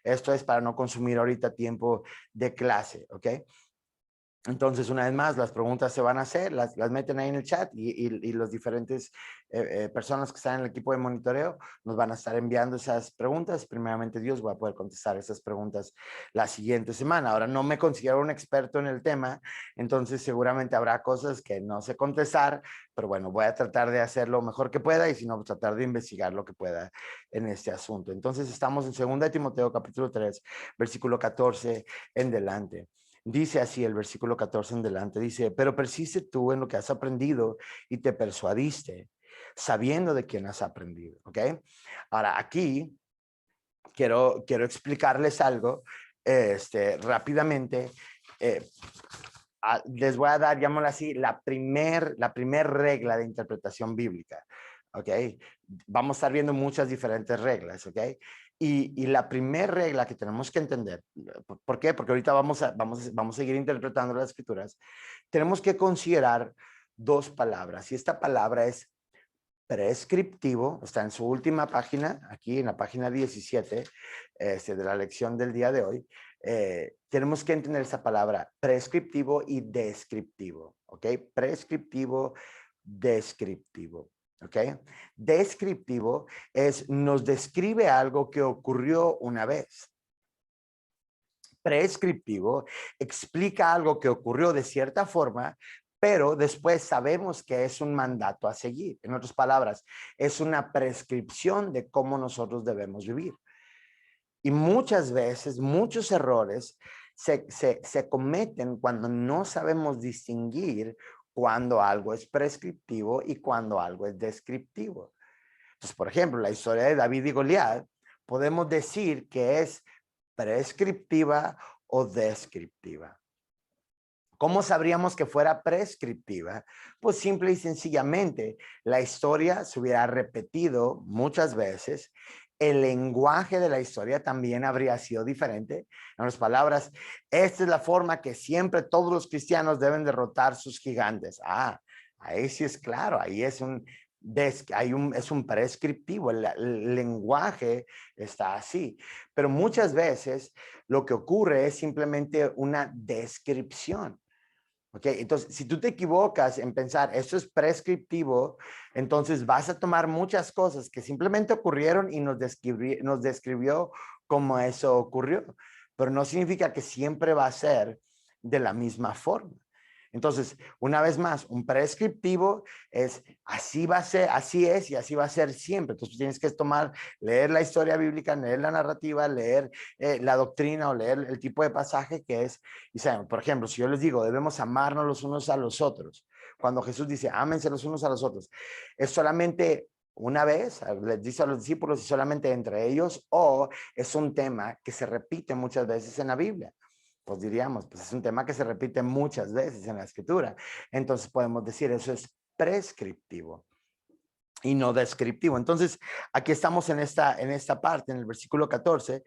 Esto es para no consumir ahorita tiempo de clase, ¿ok? Entonces, una vez más, las preguntas se van a hacer, las meten ahí en el chat y los diferentes personas que están en el equipo de monitoreo nos van a estar enviando esas preguntas. Primeramente Dios, voy a poder contestar esas preguntas la siguiente semana. Ahora, no me considero un experto en el tema, entonces seguramente habrá cosas que no sé contestar, pero bueno, voy a tratar de hacer lo mejor que pueda y si no, tratar de investigar lo que pueda en este asunto. Entonces, estamos en 2 de Timoteo capítulo 3, versículo 14 en delante. Dice así el versículo 14 en delante, dice, pero persiste tú en lo que has aprendido y te persuadiste, sabiendo de quién has aprendido, ¿ok? Ahora, aquí quiero explicarles algo rápidamente. Les voy a dar, llamémoslo así, la primer regla de interpretación bíblica, ¿ok? Vamos a estar viendo muchas diferentes reglas, ¿ok? Y la primera regla que tenemos que entender, ¿por qué? Porque ahorita vamos a seguir interpretando las escrituras. Tenemos que considerar dos palabras y esta palabra es prescriptivo, está en su última página, aquí en la página 17 de la lección del día de hoy. Tenemos que entender esa palabra prescriptivo y descriptivo, ¿ok? Prescriptivo, descriptivo. ¿ok? Descriptivo nos describe algo que ocurrió una vez. Prescriptivo explica algo que ocurrió de cierta forma, pero después sabemos que es un mandato a seguir. En otras palabras, es una prescripción de cómo nosotros debemos vivir. Y muchas veces, muchos errores se cometen cuando no sabemos distinguir cuando algo es prescriptivo y cuando algo es descriptivo. Entonces, por ejemplo, la historia de David y Goliat, podemos decir que es prescriptiva o descriptiva. ¿Cómo sabríamos que fuera prescriptiva? Pues simple y sencillamente, la historia se hubiera repetido muchas veces, el lenguaje de la historia también habría sido diferente. En otras palabras, esta es la forma que siempre todos los cristianos deben derrotar sus gigantes. Ahí sí es claro, ahí es es un prescriptivo, el lenguaje está así. Pero muchas veces lo que ocurre es simplemente una descripción. ¿Ok? Entonces, si tú te equivocas en pensar esto es prescriptivo, entonces vas a tomar muchas cosas que simplemente ocurrieron y nos describió cómo eso ocurrió, pero no significa que siempre va a ser de la misma forma. Entonces, una vez más, un prescriptivo es así va a ser, así es y así va a ser siempre. Entonces, tienes que leer la historia bíblica, leer la narrativa, leer la doctrina o leer el tipo de pasaje que es. Y saben, por ejemplo, si yo les digo, debemos amarnos los unos a los otros, cuando Jesús dice, ámense los unos a los otros, es solamente una vez, les dice a los discípulos y solamente entre ellos, o es un tema que se repite muchas veces en la Biblia. Pues diríamos, pues es un tema que se repite muchas veces en la escritura. Entonces podemos decir, eso es prescriptivo y no descriptivo. Entonces, aquí estamos en esta parte, en el versículo 14.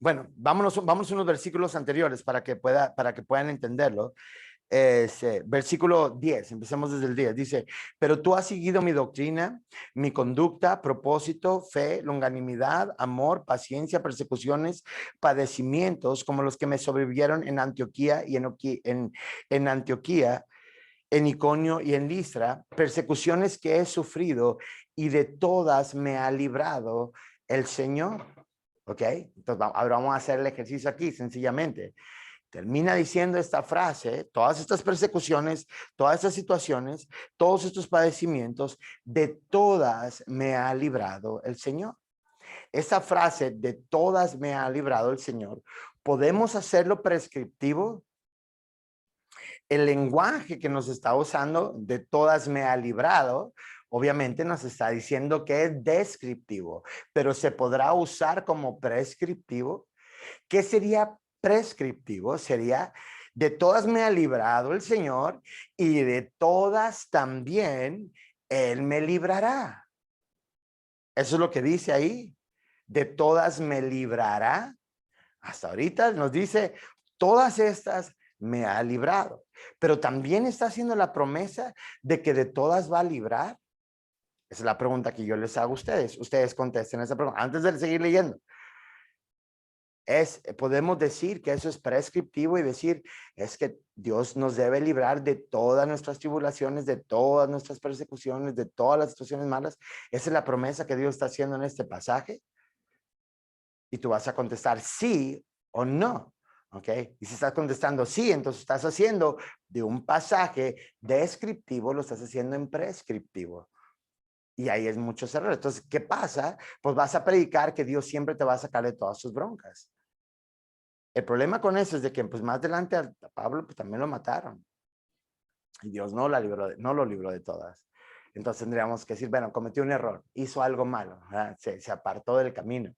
Bueno, vamos unos versículos anteriores para que puedan entenderlo. Versículo 10, empecemos desde el 10, dice, pero tú has seguido mi doctrina, mi conducta, propósito, fe, longanimidad, amor, paciencia, persecuciones, padecimientos, como los que me sobrevivieron en Antioquía y en Antioquía, en Iconio y en Listra, persecuciones que he sufrido y de todas me ha librado el Señor. ¿Ok? Entonces, ahora vamos a hacer el ejercicio aquí, sencillamente. Termina diciendo esta frase, todas estas persecuciones, todas estas situaciones, todos estos padecimientos, de todas me ha librado el Señor. Esa frase, de todas me ha librado el Señor, ¿podemos hacerlo prescriptivo? El lenguaje que nos está usando, de todas me ha librado, obviamente nos está diciendo que es descriptivo, pero se podrá usar como prescriptivo. ¿Qué sería prescriptivo? Sería, de todas me ha librado el Señor y de todas también Él me librará. Eso es lo que dice ahí. De todas me librará. Hasta ahorita nos dice, todas estas me ha librado. Pero también está haciendo la promesa de que de todas va a librar. Esa es la pregunta que yo les hago a ustedes. Ustedes contesten esa pregunta antes de seguir leyendo. Podemos decir que eso es prescriptivo y decir, es que Dios nos debe librar de todas nuestras tribulaciones, de todas nuestras persecuciones, de todas las situaciones malas. Esa es la promesa que Dios está haciendo en este pasaje. Y tú vas a contestar sí o no. ¿Ok? Y si estás contestando sí, entonces estás haciendo de un pasaje descriptivo, lo estás haciendo en prescriptivo. Y ahí es muchos errores. Entonces, ¿qué pasa? Pues vas a predicar que Dios siempre te va a sacar de todas sus broncas. El problema con eso es de que pues más adelante a Pablo pues también lo mataron. Y Dios no lo libró de todas. Entonces tendríamos que decir, bueno, cometió un error, hizo algo malo, se apartó del camino.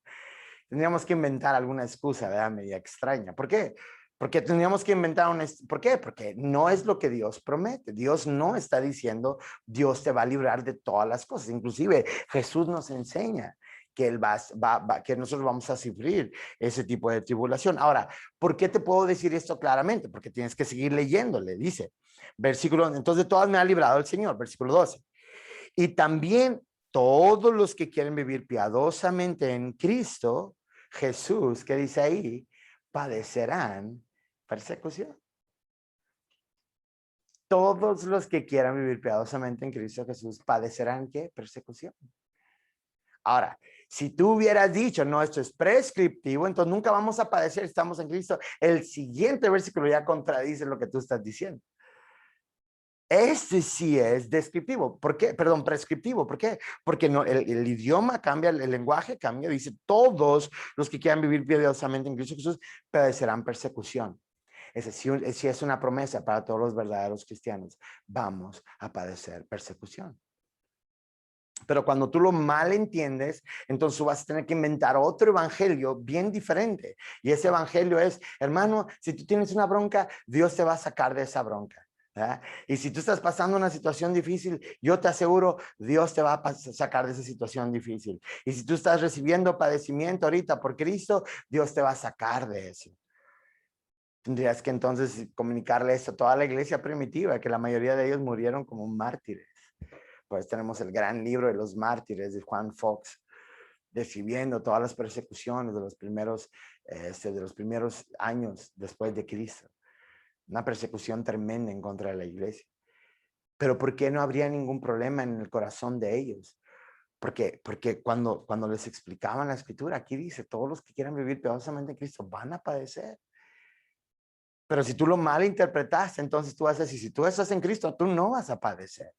Tendríamos que inventar alguna excusa, ¿verdad? Media extraña. ¿Por qué? Porque tendríamos que inventar ¿Por qué? Porque no es lo que Dios promete. Dios no está diciendo, Dios te va a librar de todas las cosas. Inclusive Jesús nos enseña que que nosotros vamos a sufrir ese tipo de tribulación. Ahora, ¿por qué te puedo decir esto claramente? Porque tienes que seguir leyéndole, dice. Entonces de todas me ha librado el Señor, versículo 12. Y también todos los que quieren vivir piadosamente en Cristo, Jesús, que dice ahí, padecerán persecución. todos los que quieran vivir piadosamente en Cristo Jesús padecerán, ¿qué? Persecución. Ahora, si tú hubieras dicho, no, esto es prescriptivo, entonces nunca vamos a padecer, estamos en Cristo. El siguiente versículo ya contradice lo que tú estás diciendo. Este sí es descriptivo. ¿Por qué? Perdón, prescriptivo. ¿Por qué? Porque no, el idioma cambia, el lenguaje cambia. Dice, todos los que quieran vivir piadosamente en Cristo Jesús padecerán persecución. Ese sí es una promesa para todos los verdaderos cristianos. Vamos a padecer persecución. Pero cuando tú lo mal entiendes, entonces tú vas a tener que inventar otro evangelio bien diferente. Y ese evangelio es, hermano, si tú tienes una bronca, Dios te va a sacar de esa bronca. ¿verdad? Y si tú estás pasando una situación difícil, yo te aseguro, Dios te va a sacar de esa situación difícil. Y si tú estás recibiendo padecimiento ahorita por Cristo, Dios te va a sacar de eso. Tendrías que entonces comunicarle esto a toda la iglesia primitiva, que la mayoría de ellos murieron como mártires. Pues tenemos el gran libro de los mártires de Juan Fox, describiendo todas las persecuciones de los primeros años después de Cristo. Una persecución tremenda en contra de la iglesia. Pero ¿por qué no habría ningún problema en el corazón de ellos? Porque cuando les explicaban la escritura, aquí dice, todos los que quieran vivir piadosamente en Cristo van a padecer. Pero si tú lo malinterpretaste, entonces tú vas a decir, si tú estás en Cristo, tú no vas a padecer.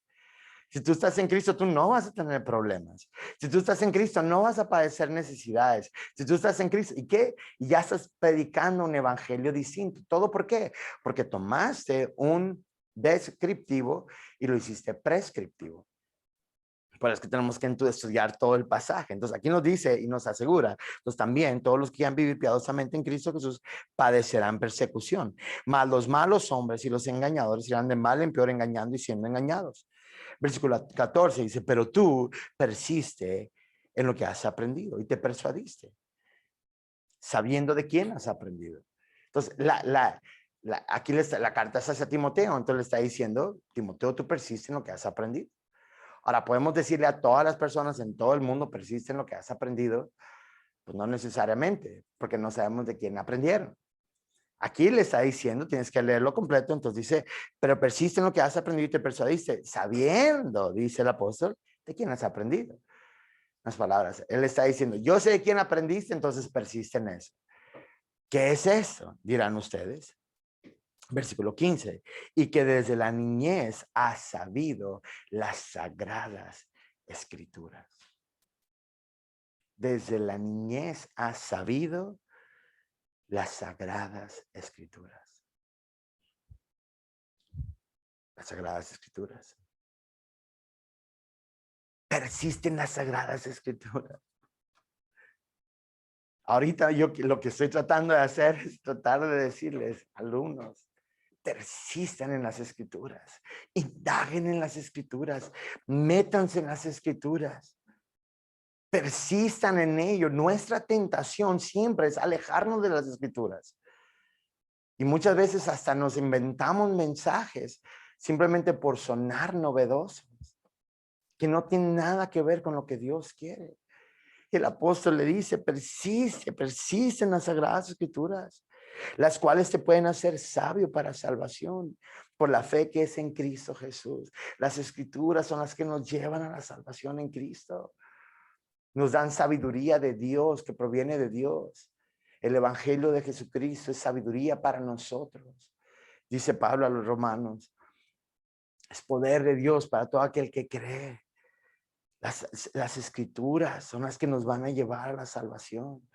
Si tú estás en Cristo, tú no vas a tener problemas. Si tú estás en Cristo, no vas a padecer necesidades. Si tú estás en Cristo, ¿y qué? Y ya estás predicando un evangelio distinto. ¿Todo por qué? Porque tomaste un descriptivo y lo hiciste prescriptivo. Por eso es que tenemos que estudiar todo el pasaje. Entonces aquí nos dice y nos asegura, pues también todos los que quieran vivir piadosamente en Cristo Jesús padecerán persecución. Mas los malos hombres y los engañadores irán de mal en peor engañando y siendo engañados. Versículo 14 dice, pero tú persiste en lo que has aprendido y te persuadiste, sabiendo de quién has aprendido. Entonces, aquí la carta es hacia Timoteo, entonces le está diciendo, Timoteo, tú persiste en lo que has aprendido. Ahora, podemos decirle a todas las personas en todo el mundo, persiste en lo que has aprendido, pues no necesariamente, porque no sabemos de quién aprendieron. Aquí le está diciendo, tienes que leerlo completo, entonces dice, pero persiste en lo que has aprendido y te persuadiste, sabiendo, dice el apóstol, de quién has aprendido. Las palabras, él está diciendo, yo sé de quién aprendiste, entonces persiste en eso. ¿Qué es eso? Dirán ustedes. Versículo 15, y que desde la niñez has sabido las sagradas escrituras. Desde la niñez has sabido las sagradas escrituras. Las sagradas escrituras. Persiste en las sagradas escrituras. Ahorita yo lo que estoy tratando de hacer es tratar de decirles, alumnos, persistan en las escrituras, indaguen en las escrituras, métanse en las escrituras, persistan en ello. Nuestra tentación siempre es alejarnos de las escrituras. Y muchas veces hasta nos inventamos mensajes simplemente por sonar novedosos, que no tienen nada que ver con lo que Dios quiere. El apóstol le dice, persiste en las sagradas escrituras, las cuales te pueden hacer sabio para salvación por la fe que es en Cristo Jesús. Las escrituras son las que nos llevan a la salvación en Cristo. Nos dan sabiduría de Dios, que proviene de Dios. El evangelio de Jesucristo es sabiduría para nosotros. Dice Pablo a los romanos, es poder de Dios para todo aquel que cree. Las escrituras son las que nos van a llevar a la salvación.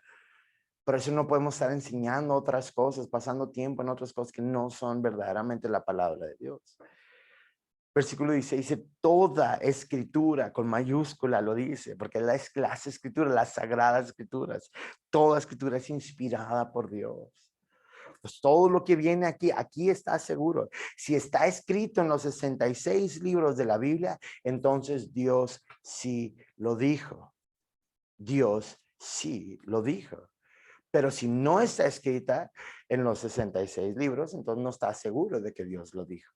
Por eso no podemos estar enseñando otras cosas, pasando tiempo en otras cosas que no son verdaderamente la palabra de Dios. Versículo 16 dice, toda escritura, con mayúscula lo dice, porque las escrituras, las sagradas escrituras, toda escritura es inspirada por Dios. Pues todo lo que viene aquí está seguro. Si está escrito en los 66 libros de la Biblia, entonces Dios sí lo dijo. Dios sí lo dijo. Pero si no está escrita en los 66 libros, entonces no está seguro de que Dios lo dijo.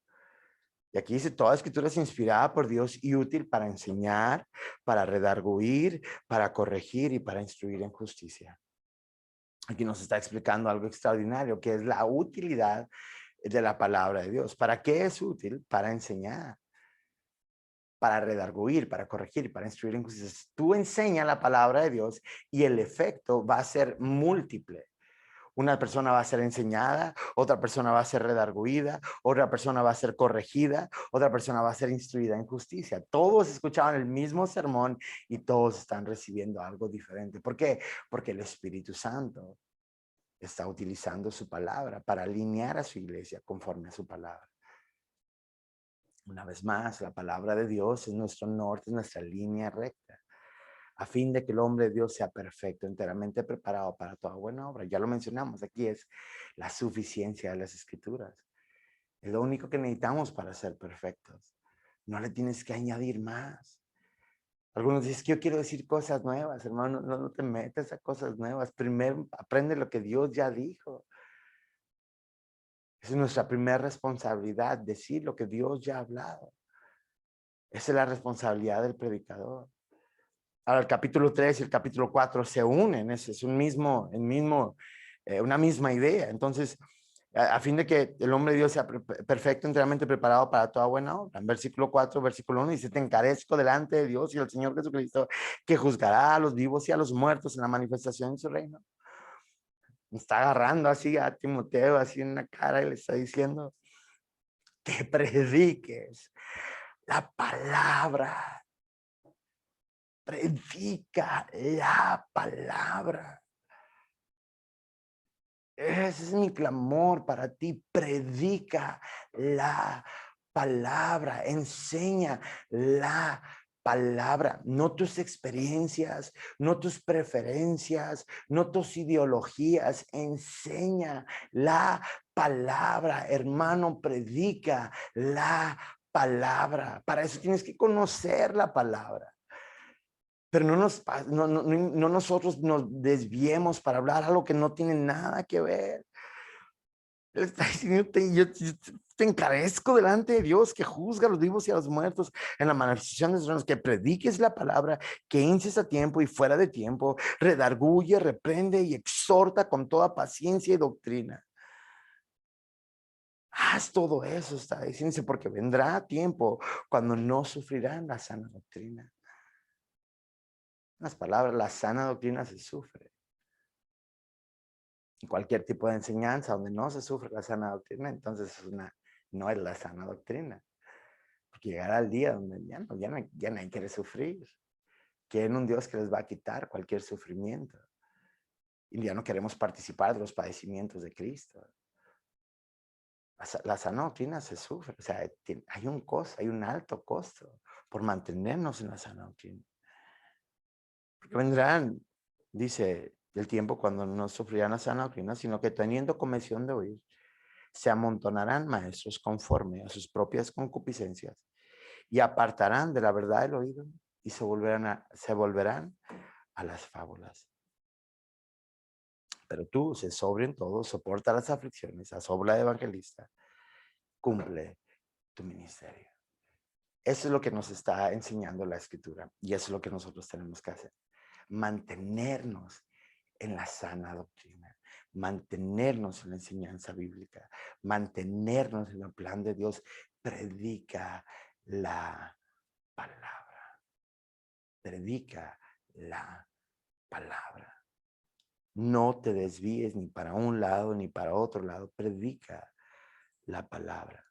Y aquí dice, toda escritura es inspirada por Dios y útil para enseñar, para redarguir, para corregir y para instruir en justicia. Aquí nos está explicando algo extraordinario, que es la utilidad de la palabra de Dios. ¿Para qué es útil? Para enseñar, para redarguir, para corregir, para instruir en justicia. Tú enseñas la palabra de Dios y el efecto va a ser múltiple. Una persona va a ser enseñada, otra persona va a ser redarguida, otra persona va a ser corregida, otra persona va a ser instruida en justicia. Todos escuchaban el mismo sermón y todos están recibiendo algo diferente. ¿Por qué? Porque el Espíritu Santo está utilizando su palabra para alinear a su iglesia conforme a su palabra. Una vez más, la palabra de Dios es nuestro norte, es nuestra línea recta, a fin de que el hombre de Dios sea perfecto, enteramente preparado para toda buena obra. Ya lo mencionamos, aquí es la suficiencia de las Escrituras. Es lo único que necesitamos para ser perfectos. No le tienes que añadir más. Algunos dicen que yo quiero decir cosas nuevas, hermano, no te metas a cosas nuevas. Primero aprende lo que Dios ya dijo. Esa es nuestra primera responsabilidad, decir lo que Dios ya ha hablado. Esa es la responsabilidad del predicador. Ahora el capítulo 3 y el capítulo 4 se unen, es una misma idea. Entonces, a fin de que el hombre de Dios sea perfecto, enteramente preparado para toda buena obra. En versículo 4, versículo 1 dice, te encarezco delante de Dios y del Señor Jesucristo, que juzgará a los vivos y a los muertos en la manifestación de su reino. Me está agarrando así a Timoteo, así en la cara, y le está diciendo que prediques la palabra. Predica la palabra. Ese es mi clamor para ti. Predica la palabra. Enseña la palabra. No tus experiencias, no tus preferencias, no tus ideologías. Enseña la palabra. Hermano, predica la palabra. Para eso tienes que conocer la palabra. Pero no nosotros nos desviemos para hablar algo que no tiene nada que ver. Él está diciendo, yo te encarezco delante de Dios, que juzga a los vivos y a los muertos en la manifestación de sus reinos, que prediques la palabra, que inces a tiempo y fuera de tiempo, redarguye, reprende y exhorta con toda paciencia y doctrina. Haz todo eso, está diciendo, porque vendrá tiempo cuando no sufrirán la sana doctrina. Las palabras, la sana doctrina se sufre. Y cualquier tipo de enseñanza donde no se sufre la sana doctrina, entonces no es la sana doctrina. Porque llegará el día donde ya nadie quiere sufrir. Quieren un Dios que les va a quitar cualquier sufrimiento. Y ya no queremos participar de los padecimientos de Cristo. La sana doctrina se sufre. O sea, hay un costo, hay un alto costo por mantenernos en la sana doctrina. Porque vendrán, dice, el tiempo cuando no sufrirán la sana doctrina, sino que teniendo convención de oír, se amontonarán maestros conforme a sus propias concupiscencias y apartarán de la verdad el oído y se volverán a las fábulas. Pero tú, sé sobrio en todo, soporta las aflicciones, asobra de evangelista, cumple tu ministerio. Eso es lo que nos está enseñando la Escritura y eso es lo que nosotros tenemos que hacer. Mantenernos en la sana doctrina, mantenernos en la enseñanza bíblica, mantenernos en el plan de Dios. Predica la palabra. Predica la palabra. No te desvíes ni para un lado ni para otro lado. Predica la palabra.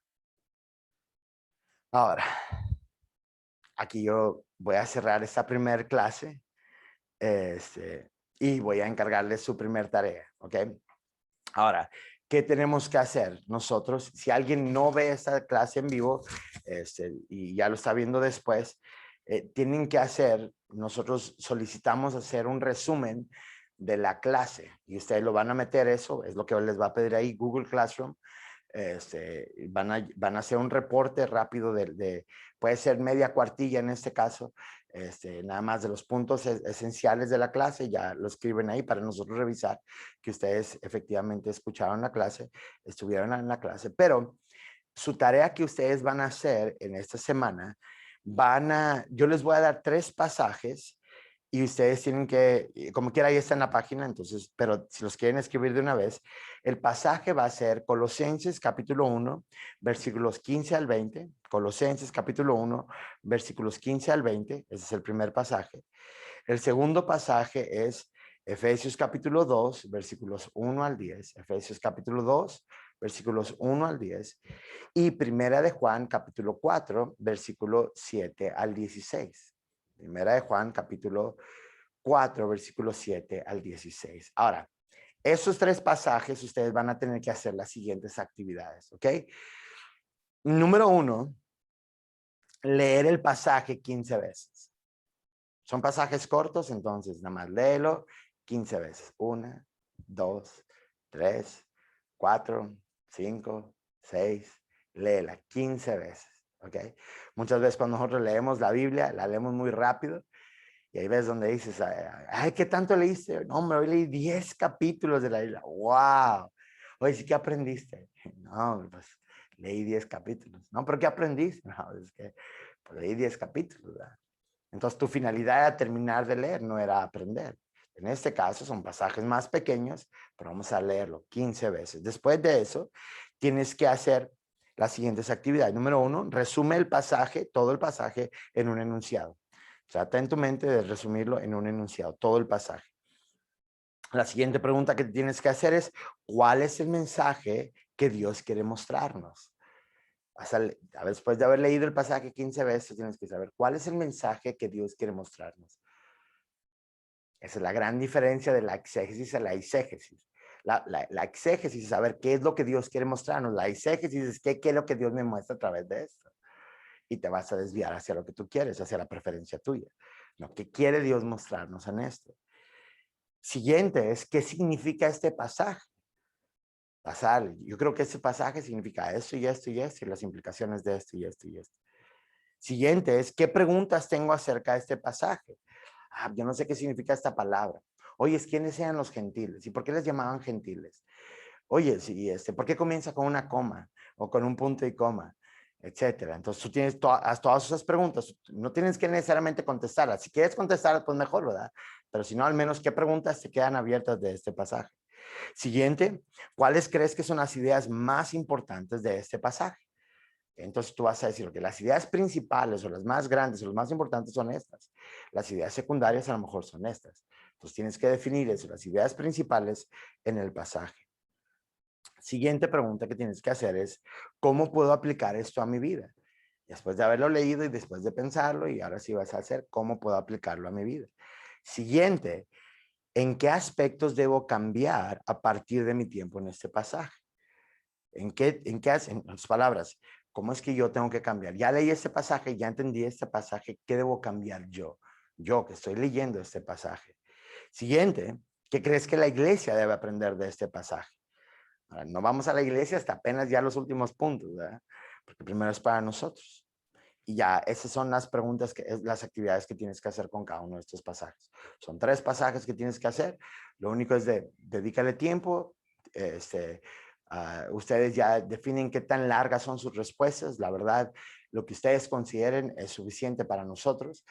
Ahora, aquí yo voy a cerrar esta primera clase y voy a encargarles su primer tarea, ¿ok? Ahora, ¿qué tenemos que hacer nosotros? Si alguien no ve esta clase en vivo y ya lo está viendo después, tienen que hacer, nosotros solicitamos hacer un resumen de la clase y ustedes lo van a meter, eso es lo que les va a pedir ahí Google Classroom. Van a hacer un reporte rápido puede ser media cuartilla en este caso, nada más de los puntos esenciales de la clase, ya lo escriben ahí para nosotros revisar que ustedes efectivamente escucharon la clase, estuvieron en la clase, pero su tarea que ustedes van a hacer en esta semana, yo les voy a dar 3 pasajes y ustedes tienen que, como quiera ahí está en la página, entonces, pero si los quieren escribir de una vez, El pasaje va a ser Colosenses capítulo 1, versículos 15 al 20. Colosenses capítulo 1, versículos 15 al 20. Ese es el primer pasaje. El segundo pasaje es Efesios capítulo 2, versículos 1 al 10. Efesios capítulo 2, versículos 1 al 10. Y Primera de Juan capítulo 4, versículo 7 al 16. Primera de Juan capítulo 4, versículo 7 al 16. Ahora, esos tres pasajes ustedes van a tener que hacer las siguientes actividades, ¿ok? Número 1, leer el pasaje 15 veces. Son pasajes cortos, entonces nada más léelo 15 veces. 1, 2, 3, 4, 5, 6. Léela 15 veces, ¿ok? Muchas veces cuando nosotros leemos la Biblia, la leemos muy rápido y ahí ves donde dices, ay, ¿qué tanto leíste? No, hombre, hoy leí 10 capítulos de la Biblia. ¡Wow! Oye, ¿sí qué aprendiste? No, pues leí 10 capítulos. No, ¿pero qué aprendiste? No, es que pues, leí 10 capítulos, ¿verdad? Entonces tu finalidad era terminar de leer, no era aprender. En este caso son pasajes más pequeños, pero vamos a leerlo 15 veces. Después de eso, tienes que hacer las siguientes actividades. Número 1, resume el pasaje, todo el pasaje, en un enunciado. Trata en tu mente de resumirlo en un enunciado, todo el pasaje. La siguiente pregunta que tienes que hacer es, ¿cuál es el mensaje que Dios quiere mostrarnos? Después de haber leído el pasaje 15 veces, tienes que saber cuál es el mensaje que Dios quiere mostrarnos. Esa es la gran diferencia de la exégesis a la eisegesis. La exégesis es saber qué es lo que Dios quiere mostrarnos. La eisegesis es qué es lo que Dios me muestra a través de esto. Y te vas a desviar hacia lo que tú quieres, hacia la preferencia tuya. ¿No? ¿Qué quiere Dios mostrarnos en esto? Siguiente es, ¿qué significa este pasaje? Yo creo que este pasaje significa esto y esto y esto, y las implicaciones de esto y esto y esto. Siguiente es, ¿qué preguntas tengo acerca de este pasaje? Yo no sé qué significa esta palabra. Oye, ¿quiénes eran los gentiles? ¿Y por qué les llamaban gentiles? Oye, sí, ¿por qué comienza con una coma o con un punto y coma? Etcétera. Entonces tú tienes todas esas preguntas. No tienes que necesariamente contestarlas. Si quieres contestarlas, pues mejor, ¿verdad? Pero si no, al menos, ¿qué preguntas te quedan abiertas de este pasaje? Siguiente, ¿cuáles crees que son las ideas más importantes de este pasaje? Entonces tú vas a decir que las ideas principales o las más grandes o las más importantes son estas. Las ideas secundarias a lo mejor son estas. Entonces tienes que definir eso, las ideas principales en el pasaje. Siguiente pregunta que tienes que hacer es, ¿cómo puedo aplicar esto a mi vida? Después de haberlo leído y después de pensarlo, y ahora sí vas a hacer, ¿cómo puedo aplicarlo a mi vida? Siguiente, ¿en qué aspectos debo cambiar a partir de mi tiempo en este pasaje? En otras palabras, ¿cómo es que yo tengo que cambiar? Ya leí este pasaje, ya entendí este pasaje, ¿qué debo cambiar yo? Yo que estoy leyendo este pasaje. Siguiente, ¿qué crees que la iglesia debe aprender de este pasaje? Ahora, no vamos a la iglesia hasta apenas ya los últimos puntos, ¿verdad? Porque primero es para nosotros. Y ya, esas son las preguntas, las actividades que tienes que hacer con cada uno de estos pasajes. Son 3 pasajes que tienes que hacer. Lo único es dedícale tiempo. Ustedes ya definen qué tan largas son sus respuestas. La verdad, lo que ustedes consideren es suficiente para nosotros.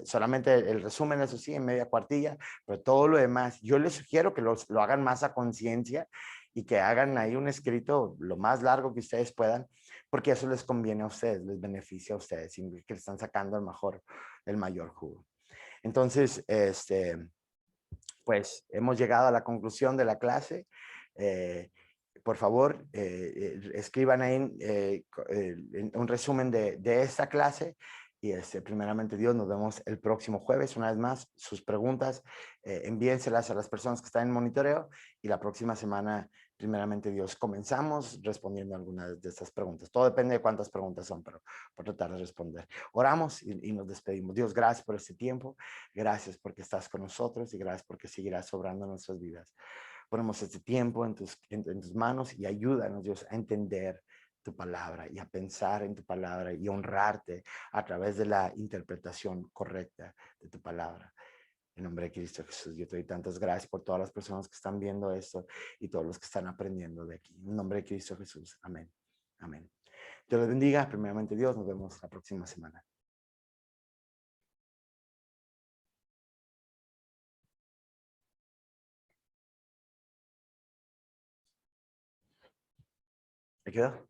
Solamente el resumen, eso sí, en media cuartilla, pero todo lo demás, yo les sugiero que lo hagan más a conciencia y que hagan ahí un escrito lo más largo que ustedes puedan, porque eso les conviene a ustedes, les beneficia a ustedes, y que le están sacando el mayor jugo. Entonces, pues hemos llegado a la conclusión de la clase. Por favor, escriban ahí un resumen de esta clase. Y primeramente Dios, nos vemos el próximo jueves. Una vez más, sus preguntas, envíenselas a las personas que están en monitoreo. Y la próxima semana, primeramente Dios, comenzamos respondiendo algunas de estas preguntas. Todo depende de cuántas preguntas son, pero por tratar de responder. Oramos y nos despedimos. Dios, gracias por este tiempo. Gracias porque estás con nosotros y gracias porque seguirás obrando en nuestras vidas. Ponemos este tiempo en tus manos y ayúdanos, Dios, a entender tu palabra y a pensar en tu palabra y honrarte a través de la interpretación correcta de tu palabra. En nombre de Cristo Jesús, yo te doy tantas gracias por todas las personas que están viendo esto y todos los que están aprendiendo de aquí. En nombre de Cristo Jesús. Amén. Amén. Dios les bendiga. Primeramente Dios, nos vemos la próxima semana. ¿Me quedó?